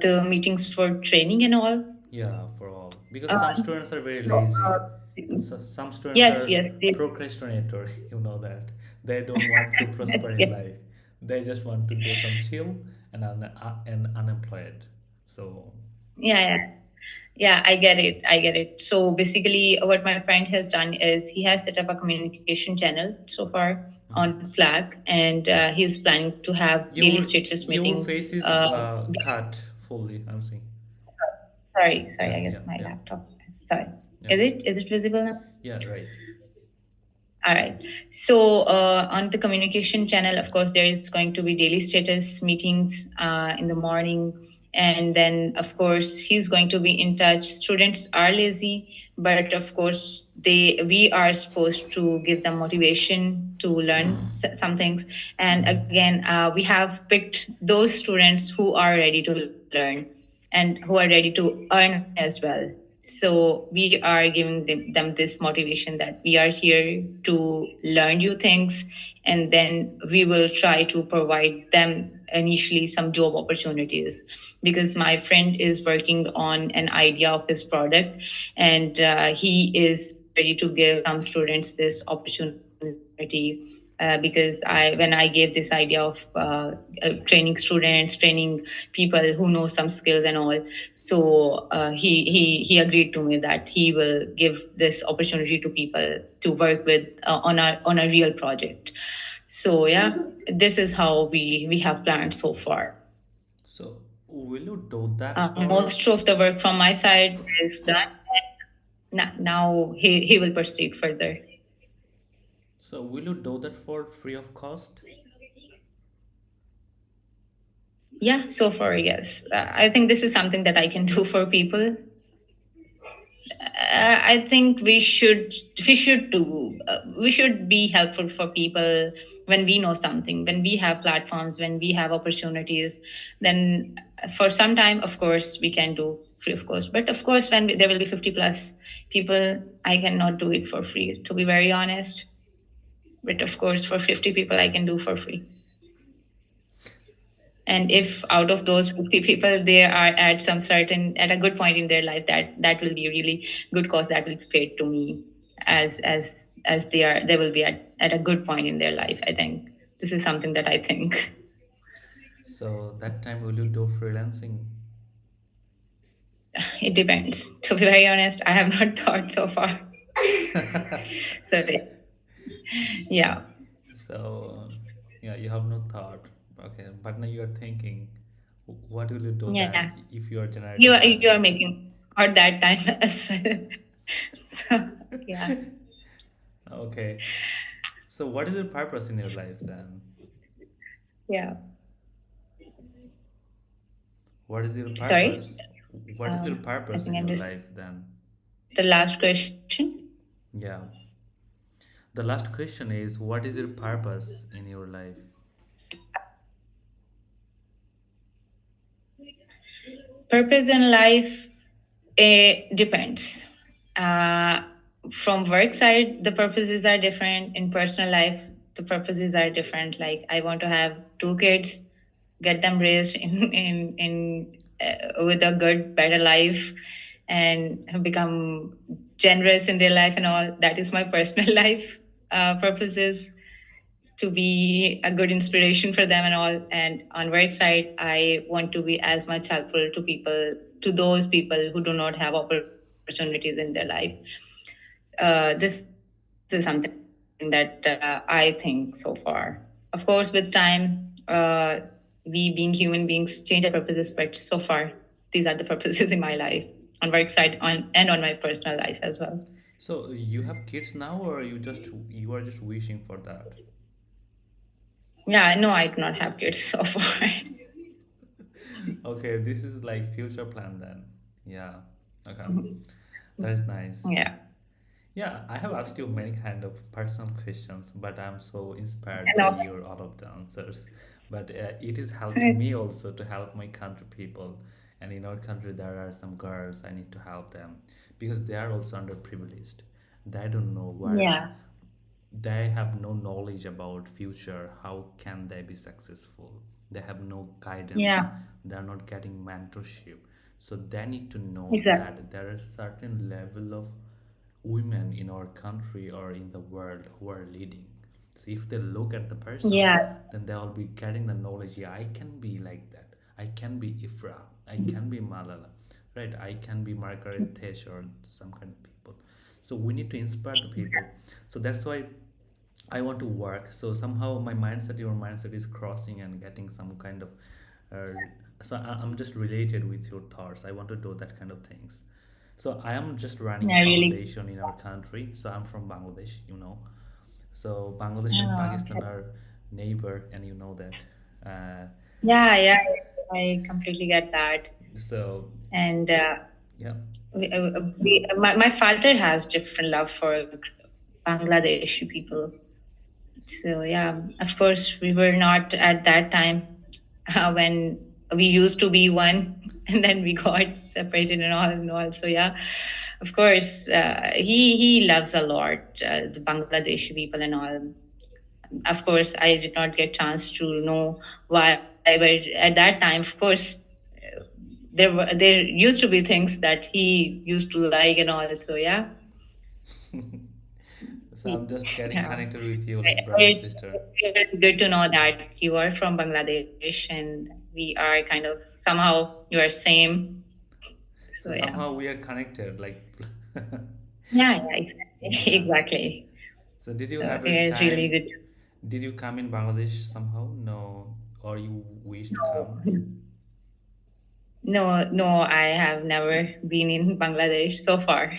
The meetings for training and all. Yeah, for all. Because Uh, some students are very no, lazy. So some students yes, are yes, they, procrastinator, you know that. They don't want to prosper yes, in yes. life. They just want to do some chill and unemployed. So, Yeah, yeah. Yeah, I get it. I get it. So basically, what my friend has done is he has set up a communication channel so far mhm. on Slack, and he's planning to have daily your status your meeting. face is cut fully, I'm saying. Sorry, Yeah, I guess yeah, my yeah, laptop. Sorry. yeah, Is it visible now? yeah, right. All right. So on the communication channel, of course, there is going to be daily status meetings in the morning, and then of course he's going to be in touch. Students are lazy, but of course we are supposed to give them motivation to learn some things. And again, we have picked those students who are ready to learn and who are ready to earn as well. So we are giving them this motivation that we are here to learn new things, and then we will try to provide them initially some job opportunities, because my friend is working on an idea of his product, and he is ready to give some students this opportunity. Because when I gave this idea of training students, training people who know some skills and all, so he agreed to me that he will give this opportunity to people to work with on a real project. So yeah, this is how we have planned so far. So, will you do that for? Most of the work from my side is done. Now he will proceed further. So, will you do that for free of cost? Yeah, so far, yes. I think this is something that I can do for people. I think we should be helpful for people when we know something, when we have platforms, when we have opportunities. Then for some time, of course, we can do free of course. But of course, when there will be 50 plus people, I cannot do it for free. To be very honest, but of course, for 50 people, I can do for free. And if out of those 50 people they are at some certain at a good point in their life, that will be a really good cause that will be paid to me, as they will be at a good point in their life. I think this is something that I think. So, that time will you do freelancing? It depends. To be very honest, I have not thought so far. So yeah. So, yeah, you have no thought. Okay, but now you are thinking, what will you do Yeah, then if you are you generating are money? making. or that time as well. So yeah, Okay. So what is your purpose in your life then? yeah. What is your Sorry, purpose? What is your I purpose think in I your missed life then? the last question. Yeah. The last question is what is your purpose in your life? Purpose in life, it depends. Uh, from work side, the purposes are different. In personal life, the purposes are different. Like I want to have two kids, get them raised in with a good, better life, and become generous in their life and all. That is my personal life purposes, to be a good inspiration for them and all. And on right side, I want to be as much helpful to people, to those people who do not have opportunities in their life. This is something that I think so far. Of course, with time, we being human beings change our purposes, but so far, these are the purposes in my life on work side and on my personal life as well. So you have kids now or you are just wishing for that? Yeah, no, I do not have kids so far. Okay, this is like future plan then. Yeah. Okay. That is nice. Yeah, Yeah, I have asked you many kind of personal questions, but I'm so inspired by and your all of the answers. But it is helping me also to help my country people. And in our country, there are some girls. I need to help them because they are also underprivileged. They don't know where yeah, they have no knowledge about future. How can they be successful? They have no guidance. yeah, They are not getting mentorship. So they need to know exactly. that there is certain level of women in our country or in the world who are leading. So if they look at the persons, Yeah, then they will be getting the knowledge. Yeah, I can be like that. I can be Ifra. I can be Malala. Right? I can be Margaret Thatcher or some kind of people. So we need to inspire the people. So that's why I want to work. So somehow my mindset, your mindset is crossing and getting some kind of. I'm just related with your thoughts. I want to do that kind of things. So I am just running a yeah, really. foundation in our country. So I'm from Bangladesh. So Bangladesh and Oh, Pakistan okay. are neighbor, and you know that. Uh, Yeah, yeah, I completely get that. so And yeah. my father has different love for Bangladeshi people. So yeah, of course, we were not at that time when we used to be one, and then we got separated and all and all. So yeah, of course, he loves a lot the Bangladeshi people and all. Of course, I did not get chance to know why, but at that time, of course, there used to be things that he used to like and all. So yeah, So I'm just getting yeah. connected with you like brother It's sister. really good to know that you are from Bangladesh and we are kind of somehow you are same. So So yeah, somehow we are connected like. yeah, yeah, exactly, Yeah. exactly. So did you So have a it is really time? good. Did you come in Bangladesh somehow? No, or you wish to come? No, no, I have never been in Bangladesh so far.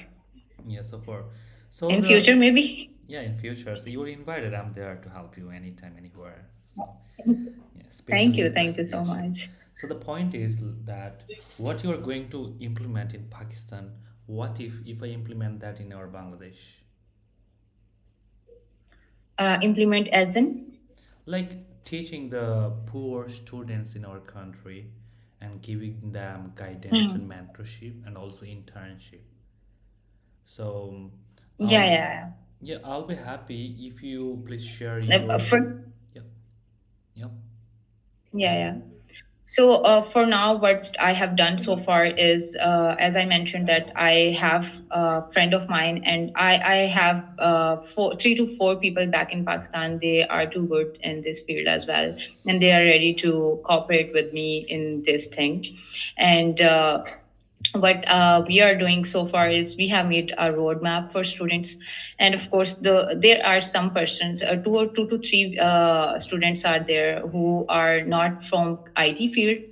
Yeah. So In the future, maybe. yeah, in future. So you are invited. I'm there to help you anytime, anywhere. So yeah, especially Thank you so yeah, sure. much. So the point is that what you are going to implement in Pakistan. What if I implement that in our Bangladesh? Implement as in. Like teaching the poor students in our country and giving them guidance and Hmm. mentorship and also internship. So Yeah, I'll yeah, yeah, I'll be happy if you please share yeah. your yep, yep. Yeah, yeah. So for now, what I have done so far is, as I mentioned, that I have a friend of mine, and I have three to four people back in Pakistan. They are too good in this field as well, and they are ready to cooperate with me in this thing. And what we are doing so far is we have made a roadmap for students, and of course there are some persons, two to three students are there who are not from IT field.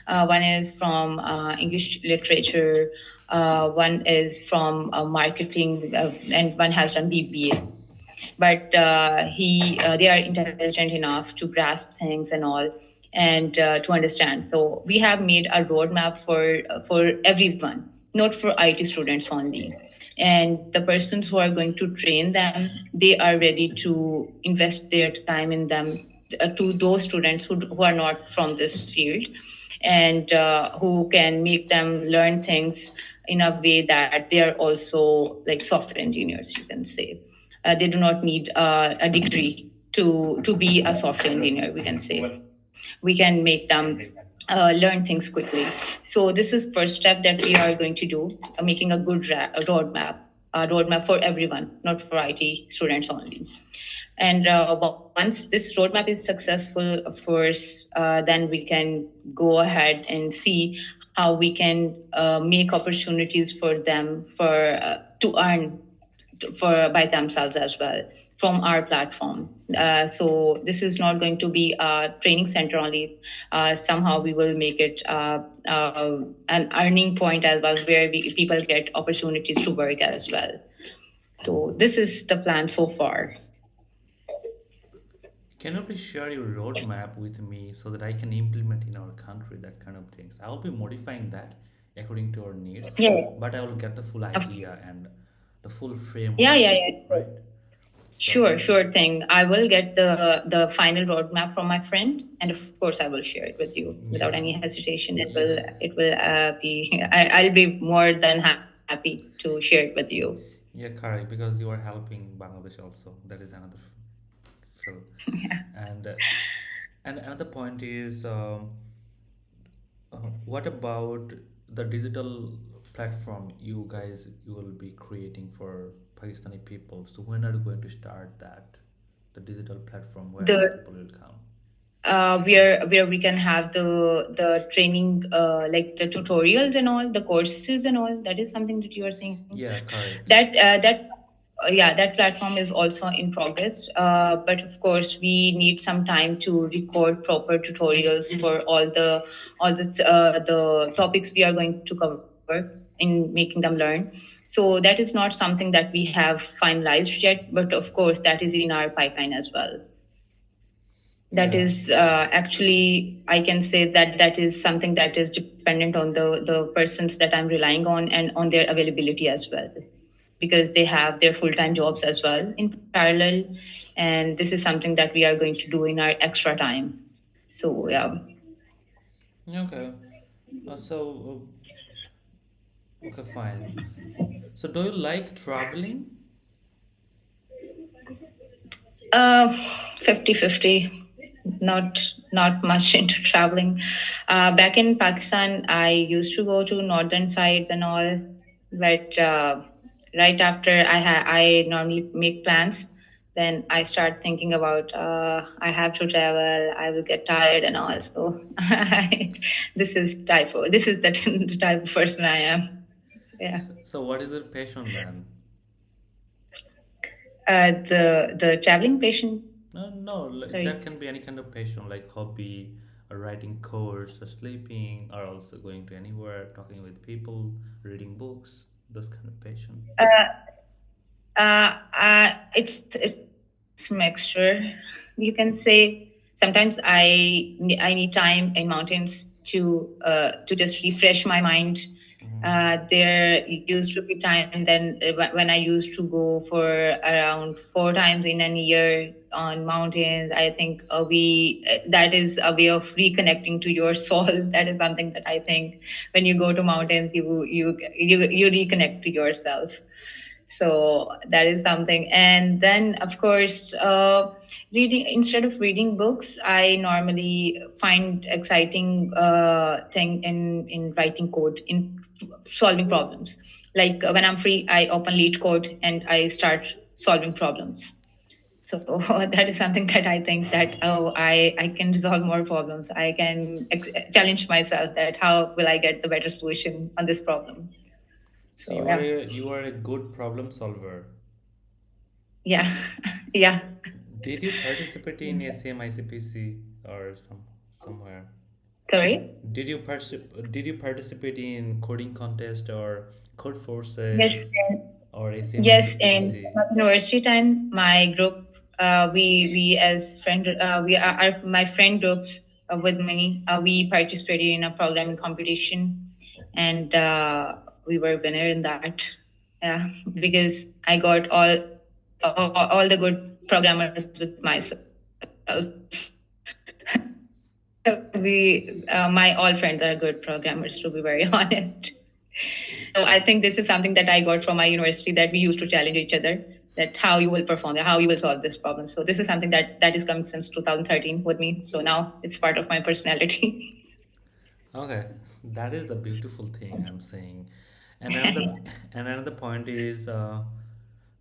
One is from English literature, One is from marketing, and one has done BBA. But they are intelligent enough to grasp things and all, and to understand. So we have made a roadmap for everyone, not for IT students only. And the persons who are going to train them, they are ready to invest their time in them, to those students who are not from this field, and who can make them learn things in a way that they are also like software engineers, you can say. They do not need a degree to be a software engineer, we can say. We can make them learn things quickly. So this is first step that we are going to do, making a good roadmap for everyone, not for IT students only. And once this roadmap is successful, of course, then we can go ahead and see how we can make opportunities for them to earn for by themselves as well from our platform. So this is not going to be a training center only. Somehow we will make it an earning point as well, where people get opportunities to work as well. So this is the plan so far. Can you please share your roadmap with me so that I can implement in our country that kind of things? I will be modifying that according to our needs, Yeah, but I will get the full of- idea and the full yeah, framework, yeah, yeah. right? So, Sure thing. I will get the final roadmap from my friend, and of course, I will share it with you without yeah, any hesitation. yeah, It will be. I'll be more than happy to share it with you. yeah, correct. Because you are helping Bangladesh also. That is another fill. And and another point is, what about the digital platform you guys you will be creating for Pakistani people? So when are you going to start that? The digital platform where the The people will come. where we can have the training, like the tutorials and all, the courses and all. That is something that you are saying. Yeah, correct. That yeah, that platform is also in progress. But of course, we need some time to record proper tutorials for all the topics we are going to cover in making them learn. So that is not something that we have finalized yet, but of course, that is in our pipeline as well. That Yeah, is actually, I can say that that is something that is dependent on the persons that I'm relying on, and on their availability as well, because they have their full-time jobs as well in parallel, and this is something that we are going to do in our extra time. So yeah. okay. Okay, fine. So do you like traveling? Uh, 50-50. Not much into traveling. Back in Pakistan, I used to go to northern sides and all, but right after I normally make plans, then I start thinking about I have to travel. I will get tired and all. So this is the, the type of person I am. So, yeah. So what is your passion then? The traveling patient. No, no, like, that Sorry. can be any kind of passion, like hobby, a writing course, or sleeping, or also going to anywhere, talking with people, reading books, those kind of passion. It's mixture. You can say sometimes I need time in mountains to just refresh my mind. Hmm. There used to be time then when I used to go for around 4 times in a year on mountains. I think that is a way of reconnecting to your soul. That is something that I think when you go to mountains, you reconnect to yourself. So that is something. And then of course, reading, instead of reading books, I normally find exciting thing in writing code, in solving problems. Like when I'm free, I open lead code and I start solving problems. So that is something that I think that, oh, I can resolve more problems. I can challenge myself that how will I get the better solution on this problem. So So yeah. you are a good problem solver. Yeah. Yeah. Did you participate in ACM ICPC or somewhere? Sorry. Did you participate in coding contest or code Yes, forces and or ACMS yes, is in easy. university time, my group, we as friend, we are my friend groups with me. We participated in a programming competition, and we were winner in that. Yeah, because I got all the good programmers with myself. We my all friends are good programmers, to be very honest. So I think this is something that I got from my university, that we used to challenge each other, that how you will perform, how you will solve this problem. So this is something that is coming since 2013 with me. So now it's part of my personality. Okay, that is the beautiful thing I'm saying. And another and another point is,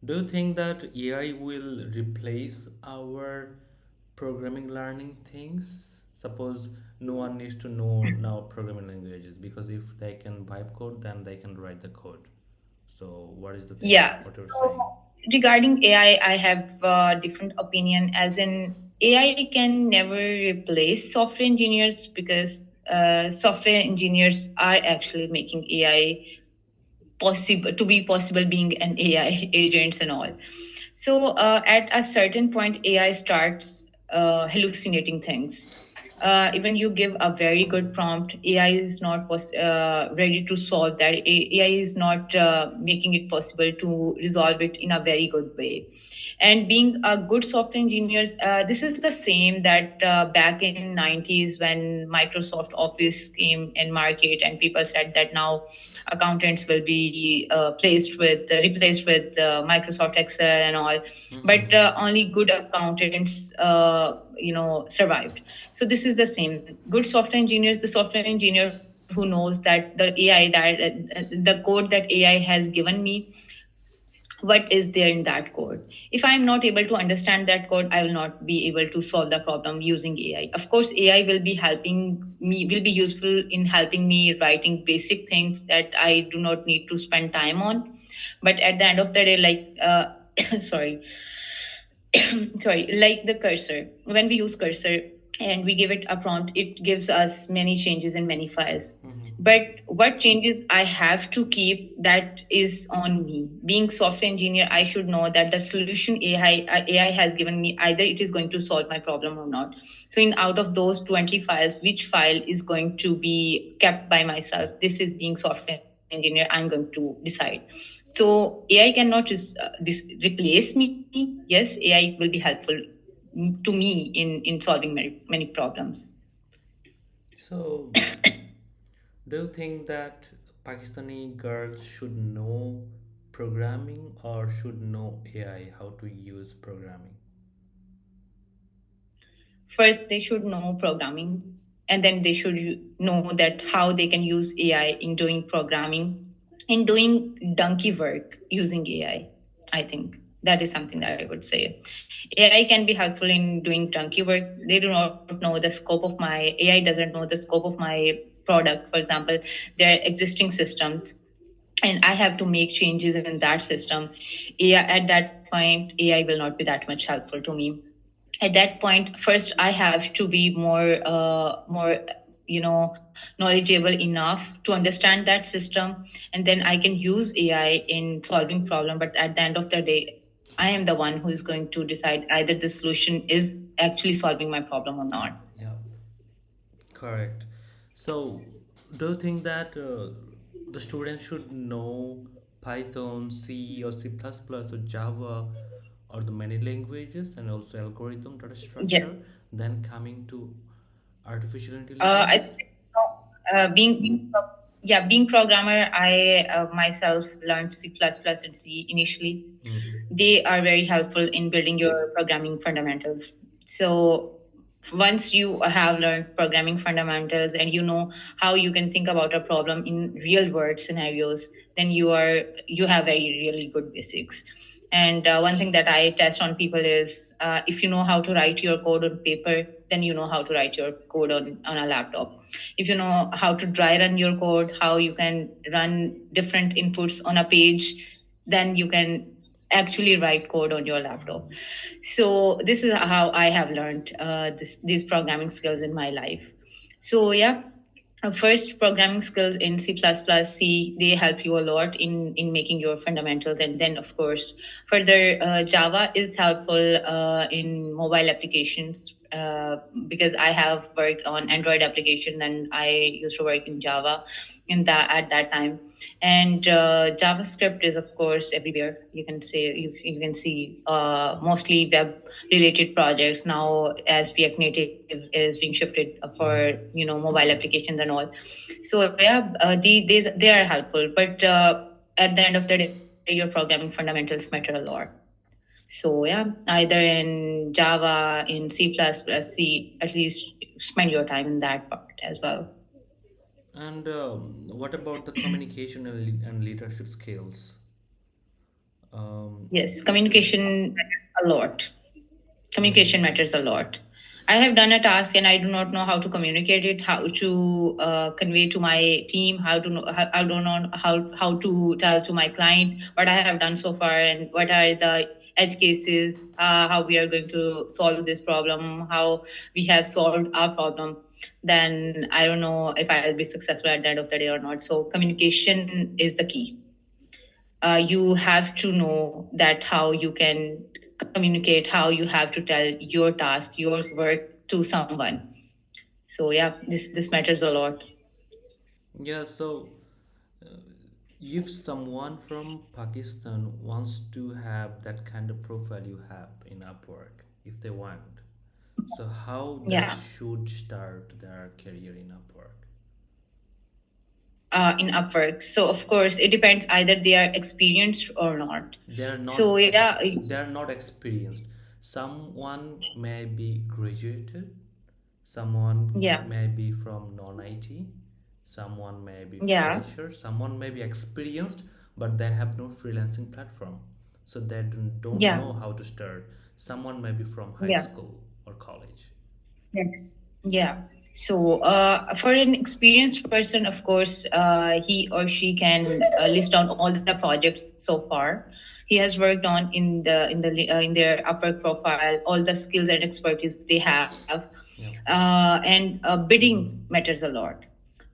do you think that AI will replace our programming learning things? Suppose no one needs to know now programming languages, because if they can vibe code, then they can write the code. So what is the thing? Yeah. What you're saying? So regarding AI, I have a different opinion. As in, AI can never replace software engineers, because software engineers are actually making AI possible, to be possible, being an AI agents and all. So at a certain point, AI starts hallucinating things. Even you give a very good prompt, AI is not ready to solve that. AI is not making it possible to resolve it in a very good way. And being a good software engineers, this is the same that back in 90s, when Microsoft Office came in market, and people said that now accountants will be replaced with Microsoft Excel and all. But Mm-hmm. only good accountants survived. So this is the same. Good software engineers, the software engineer who knows that the AI, the code that AI has given me, what is there in that code. If I am not able to understand that code, I will not be able to solve the problem using AI. Of course, AI will be helping me, will be useful in helping me writing basic things that I do not need to spend time on. But at the end of the day, like sorry, sorry, like the cursor, when we use cursor and we give it a prompt, it gives us many changes in many files. Mm-hmm. But what changes I have to keep, that is on me. Being software engineer, I should know that the solution AI has given me, either it is going to solve my problem or not. So in out of those 20 files, which file is going to be kept by myself? This is being software engineer, I'm going to decide. So AI cannot replace me. Yes, AI will be helpful to me in solving many problems. So, do you think that Pakistani girls should know programming or should know AI, how to use programming? First, they should know programming, and then they should know that how they can use AI in doing programming, in doing donkey work using AI. I think that is something that I would say. AI can be helpful in doing donkey work. They do not know the scope of my AI, doesn't know the scope of my product. For example, their existing systems, and I have to make changes in that system. AI, at that point, AI will not be that much helpful to me. At that point, first I have to be more knowledgeable enough to understand that system, and then I can use AI in solving problem. But at the end of the day, I am the one who is going to decide either the solution is actually solving my problem or not. Yeah, correct. So, do you think that the students should know Python, C, or C++, or Java, or the many languages, and also algorithm data Yes. structure, then coming to artificial I intelligence? think, yeah, being programmer, I myself learned C++ and C initially. Mm-hmm. They are very helpful in building your programming fundamentals. So once you have learned programming fundamentals and you know how you can think about a problem in real world scenarios, then you have very really good basics. And one thing that I test on people is, if you know how to write your code on paper, then you know how to write your code on a laptop. If you know how to dry run your code, how you can run different inputs on a page, then you can actually write code on your laptop. So this is how I have learned these programming skills in my life. So yeah, First, programming skills in C++, C, they help you a lot in making your fundamentals. And then, of course, further, Java is helpful in mobile applications, because I have worked on Android application and I used to work in Java in that at that time. And JavaScript is, of course, everywhere. You can see mostly web related projects now, as React Native is being shifted for mobile applications and all. So yeah, they are helpful, but at the end of the day, your programming fundamentals matter a lot. So yeah, either in Java, in C++, C, at least spend your time in that part as well. And what about the communication and leadership skills? Um, Yes, is communication a lot. yeah. Communication matters a lot. I have done a task and I do not know how to communicate it, how to convey to my team, I don't know how to tell to my client what I have done so far and what are the edge cases, how we are going to solve this problem, how we have solved our problem. Then I don't know if I'll be successful at the end of the day or not. So communication is the key. You have to know that how you can communicate, how you have to tell your task, your work to someone. So yeah, this matters a lot. Yeah, so uh, if someone from Pakistan wants to have that kind of profile you have in Upwork, if they want, so how they Yeah, should start their career in Upwork? in Upwork. So of course it depends, either they are experienced or not. They are So not yeah, they are not experienced. Someone may be graduated, someone yeah, may be from non-IT, someone may be yeah, fresher, someone may be experienced, but they have no freelancing platform, so they don't yeah, know how to start. Someone may be from high yeah. school or college. Yeah. Yeah. So, for an experienced person, of course, he or she can list down all the projects so far he has worked on in their Upwork profile, all the skills and expertise they have, Yeah. and bidding matters a lot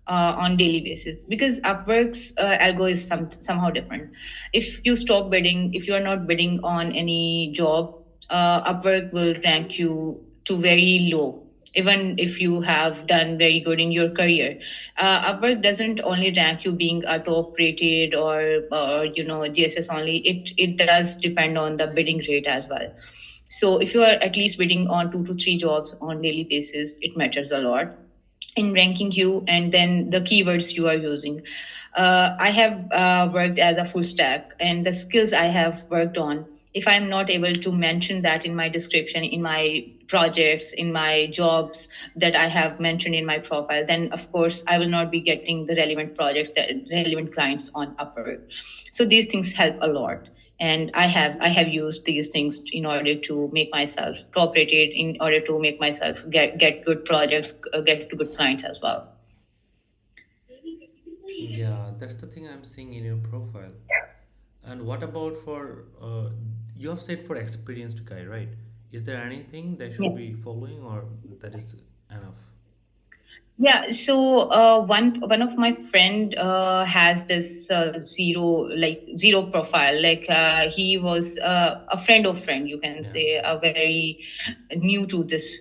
on daily basis, because Upwork's algo is somehow different. If you stop bidding, if you are not bidding on any job, Upwork will rank you to very low, even if you have done very good in your career. Upwork doesn't only rank you being a top rated or GSS only. It does depend on the bidding rate as well. So if you are at least bidding on 2 to 3 jobs on daily basis, it matters a lot in ranking you, and then the keywords you are using. I have worked as a full stack, and the skills I have worked on, if I'm not able to mention that in my description, in my projects, in my jobs that I have mentioned in my profile, then of course I will not be getting the relevant projects, the relevant clients on Upwork. So these things help a lot, and I have used these things in order to make myself top rated, in order to make myself get good projects, get to good clients as well. Yeah, that's the thing I'm seeing in your profile. And what about for you have said for experienced guy, right? Is there anything they should be following, or that is enough? Yeah, so one of my friend has this zero profile. Like he was a friend of friend, you can Yeah. say, a very new to this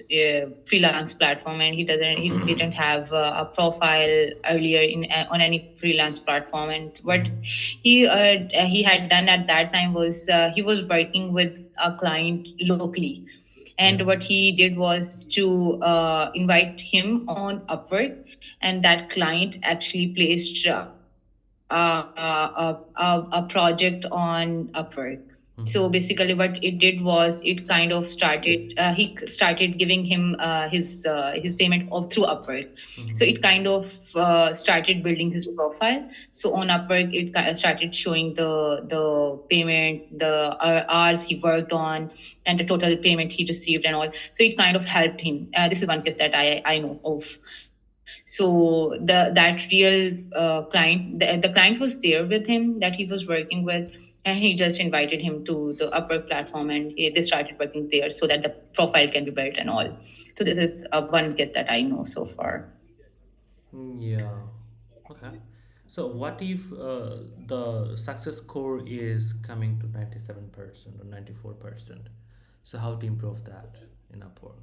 freelance platform, and he didn't have a profile earlier in on any freelance platform. And what Mm-hmm. he had done at that time was he was working with a client locally, Yeah. and what he did was to invite him on Upwork, and that client actually placed a project on Upwork. So Mm-hmm. basically, what it did was it kind of started giving him his payment of through Upwork. So Mm-hmm. it kind of started building his profile. So on Upwork, it started showing the payment, the hours he worked on, and the total payment he received and all. So it kind of helped him. This is one case that I know of. So that real the client was there with him that he was working with, and he just invited him to the Upwork platform, and they started working there so that the profile can be built and all. So this is one case that I know so far. Yeah. Okay. So what if the success score is coming to 97% or 94%? So how to improve that in Upwork?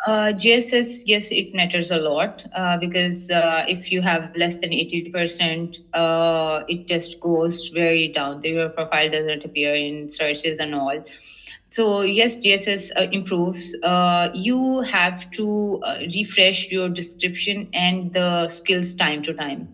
GSS, yes, it matters a lot because if you have less than 80%, it just goes very down. Your profile doesn't appear in searches and all. So, yes, GSS improves. You have to refresh your description and the skills time to time.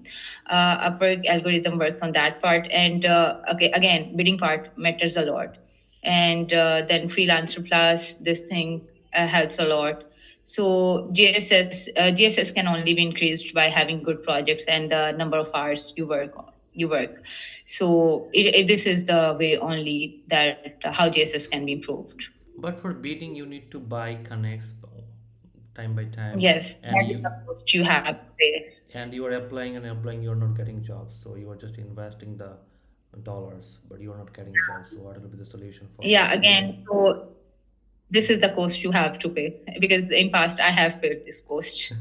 Upwork algorithm works on that part. And okay, again, bidding part matters a lot. And then Freelancer Plus, this thing helps a lot. So GSS can only be increased by having good projects and the number of hours you work. So this is the way only that how GSS can be improved. But for bidding, you need to buy connects time by time, Yes, and that is the cost you have to pay. you are applying and applying. You are not getting jobs, so you are just investing the dollars, but you are not getting jobs. So what will be the solution for Yeah, that? again, so this is the cost you have to pay because in past I have paid this cost.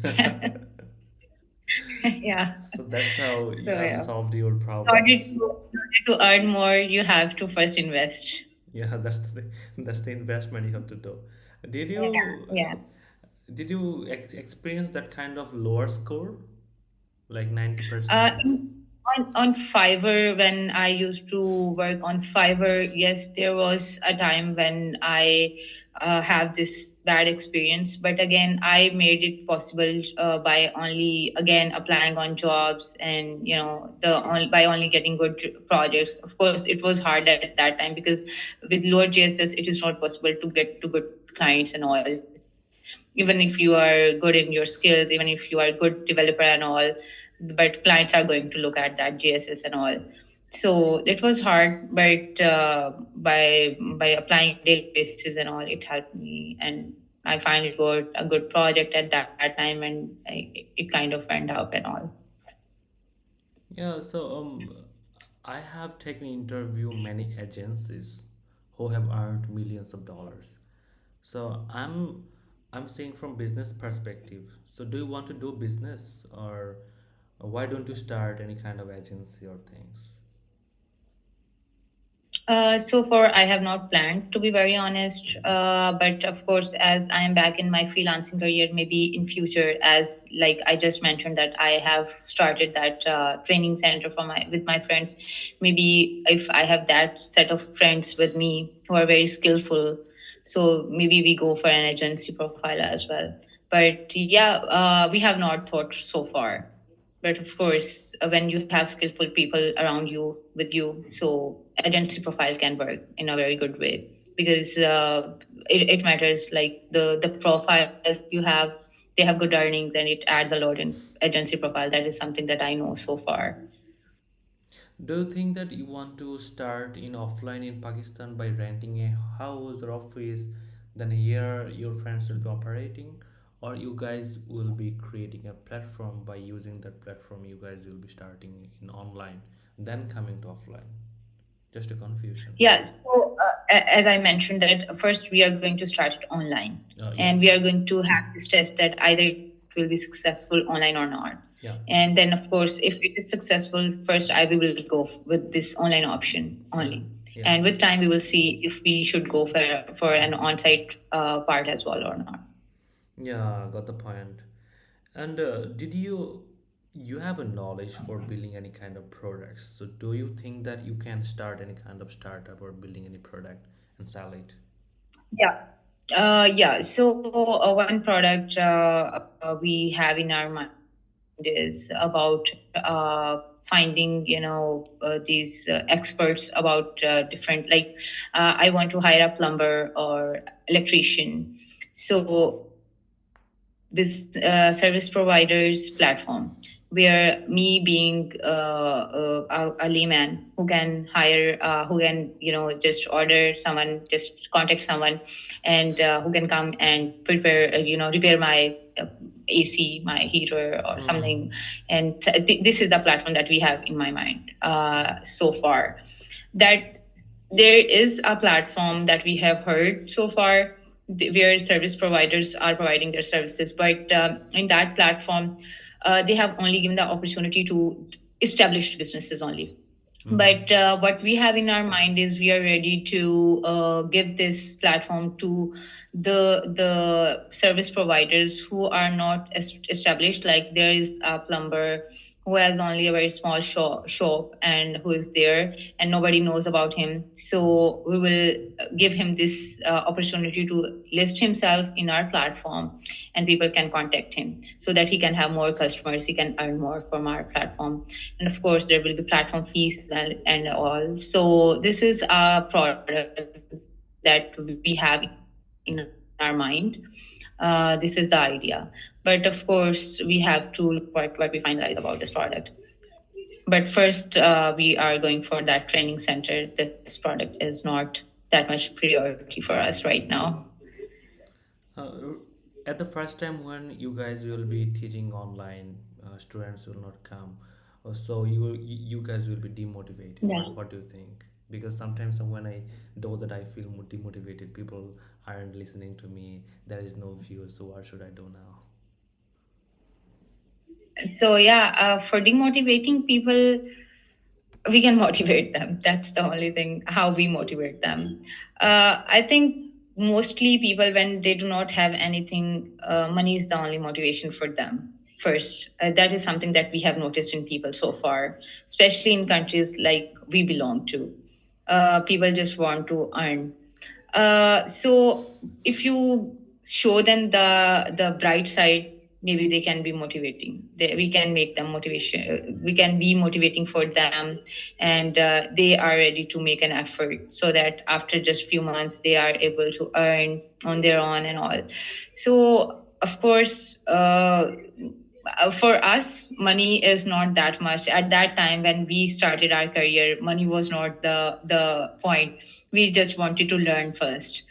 Yeah. So that's how you So have yeah. solved your In problems. order to earn more, you have to first invest. Yeah, that's the investment you have to do. Did Yeah. you Yeah. experience that kind of lower score, like Uh, 90%? in, on Fiverr, when I used to work on Fiverr, yes, there was a time when I have this bad experience. But again, I made it possible by only again applying on jobs and by only getting good projects. Of course, it was hard at that time because with lower GSS, it is not possible to get to good clients and all, even if you are good in your skills, even if you are a good developer and all, but clients are going to look at that GSS and all. So it was hard, but by applying on daily basis and all, it helped me, and I finally got a good project at that time, and it kind of went up and all. Yeah, so I have taken interview many agencies who have earned millions of dollars. So I'm saying from business perspective. So do you want to do business, or why don't you start any kind of agency or things? So far, I have not planned to be very honest. But of course, as I am back in my freelancing career, maybe in future, as like I just mentioned that I have started that training center for my with my friends. Maybe if I have that set of friends with me who are very skillful, so maybe we go for an agency profile as well. But yeah, we have not thought so far. But of course, when you have skillful people around you with you, so agency profile can work in a very good way because it matters. Like the profile you have, they have good earnings, and it adds a lot in agency profile. That is something that I know so far. Do you think that you want to start in offline in Pakistan by renting a house or office, then here your friends will be operating, or you guys will be creating a platform by using that platform you guys will be starting in online, then coming to offline? Just a confusion. Yeah. So as I mentioned, that first we are going to start it online, Yeah, and we are going to have this test that either it will be successful online or not. yeah, And then, of course, if it is successful, first I we will go with this online option yeah, only, yeah. and with time we will see if we should go for an on-site part as well or not. Yeah, got the point. And did you have a knowledge for building any kind of products? So do you think that you can start any kind of startup or building any product and sell it? Yeah. Yeah. So one product we have in our mind is about finding, these experts about different, like I want to hire a plumber or electrician. So we have this service providers platform where me being a layman who can hire, who can, just order someone, just contact someone, and who can come and prepare, repair my AC, my heater, or Mm-hmm. something. And this is the platform that we have in my mind so far. That there is a platform that we have heard so far where service providers are providing their services, but in that platform, They have only given the opportunity to established businesses only. Mm-hmm. But what we have in our mind is we are ready to give this platform to the service providers who are not established. Like there is a plumber who has only a very small shop and who is there and nobody knows about him. So we will give him this opportunity to list himself in our platform, and people can contact him so that he can have more customers, he can earn more from our platform. And of course there will be platform fees and all. So this is a product that we have in our mind. This is the idea. But of course we have to look what we finalize about this product. But first we are going for that training center. This product is not that much priority for us right now. Uh, at the first time when you guys will be teaching online, students will not come, so you guys will be demotivated. Yeah. What do you think? Because sometimes when I do that, I feel demotivated. People aren't listening to me. There is no views. So what should I do now? So yeah, for demotivating people, we can motivate them. That's the only thing how we motivate them. I think mostly people, when they do not have anything, money is the only motivation for them first. That is something that we have noticed in people so far, especially in countries like we belong to. People just want to earn. So if you show them the bright side, maybe they can be motivating. We can make them motivation. We can be motivating for them, and they are ready to make an effort so that after just few months they are able to earn on their own and all. So of course. For us, money is not that much. At that time when we started our career, money was not the point. We just wanted to learn first.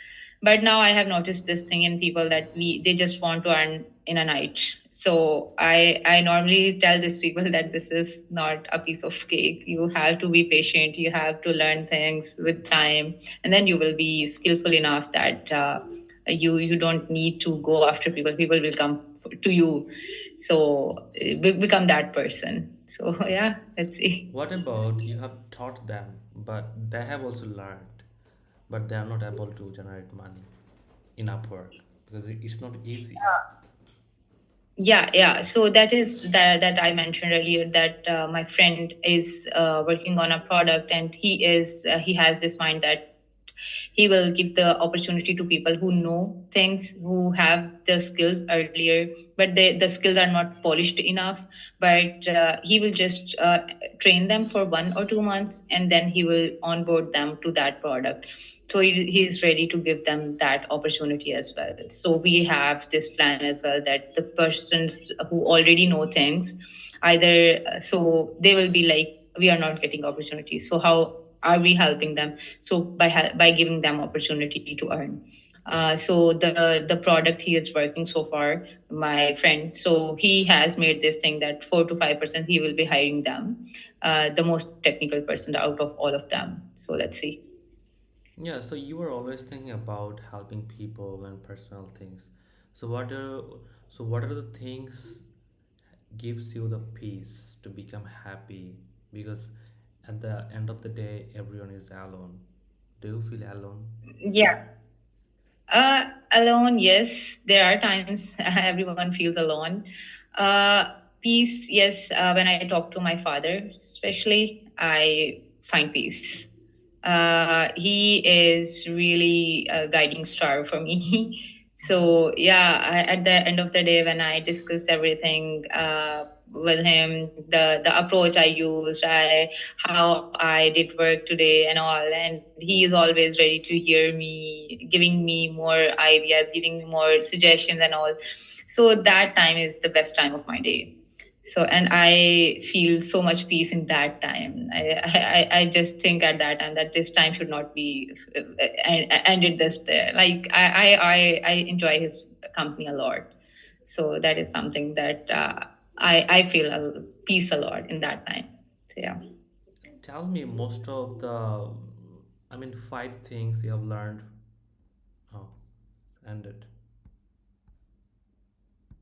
But now I have noticed this thing in people that we they just want to earn in a night. So I normally tell these people that this is not a piece of cake. You have to be patient, you have to learn things with time, and then you will be skillful enough that you don't need to go after people. People will come to you. So become that person. So yeah, let's see. What about you have taught them, but they have also learned, but they are not able to generate money in Upwork because it's not easy. Yeah. So that is that I mentioned earlier that my friend is working on a product, and he has this mind that he will give the opportunity to people who know things, who have the skills earlier, but the skills are not polished enough. But he will just train them for 1 or 2 months, and then he will onboard them to that product. So he is ready to give them that opportunity as well. So we have this plan as well, that the persons who already know things, either so they will be like, we are not getting opportunities, so how are we helping them? So by giving them opportunity to earn. So the product he is working so far, my friend, so he has made this thing that 4 to 5% he will be hiring them, the most technical person out of all of them. So let's see. Yeah, so you were always thinking about helping people and personal things. So what are the things gives you the peace to become happy? Because at the end of the day, everyone is alone. Do you feel alone? Yeah. Alone, yes. There are times everyone feels alone. Uh, Peace, yes. When I talk to my father, especially, I find peace. He is really a guiding star for me. So yeah, at the end of the day, when I discuss everything with him, the approach I used, how I did work today and all, and he is always ready to hear me, giving me more ideas, giving me more suggestions and all. So that time is the best time of my day. So and I feel so much peace in that time. I just think at that time that this time should not be ended this there. Like I enjoy his company a lot. So that is something that I feel peace a lot in that time. So yeah. Tell me most of the, I mean, five things you have learned. Oh, ended.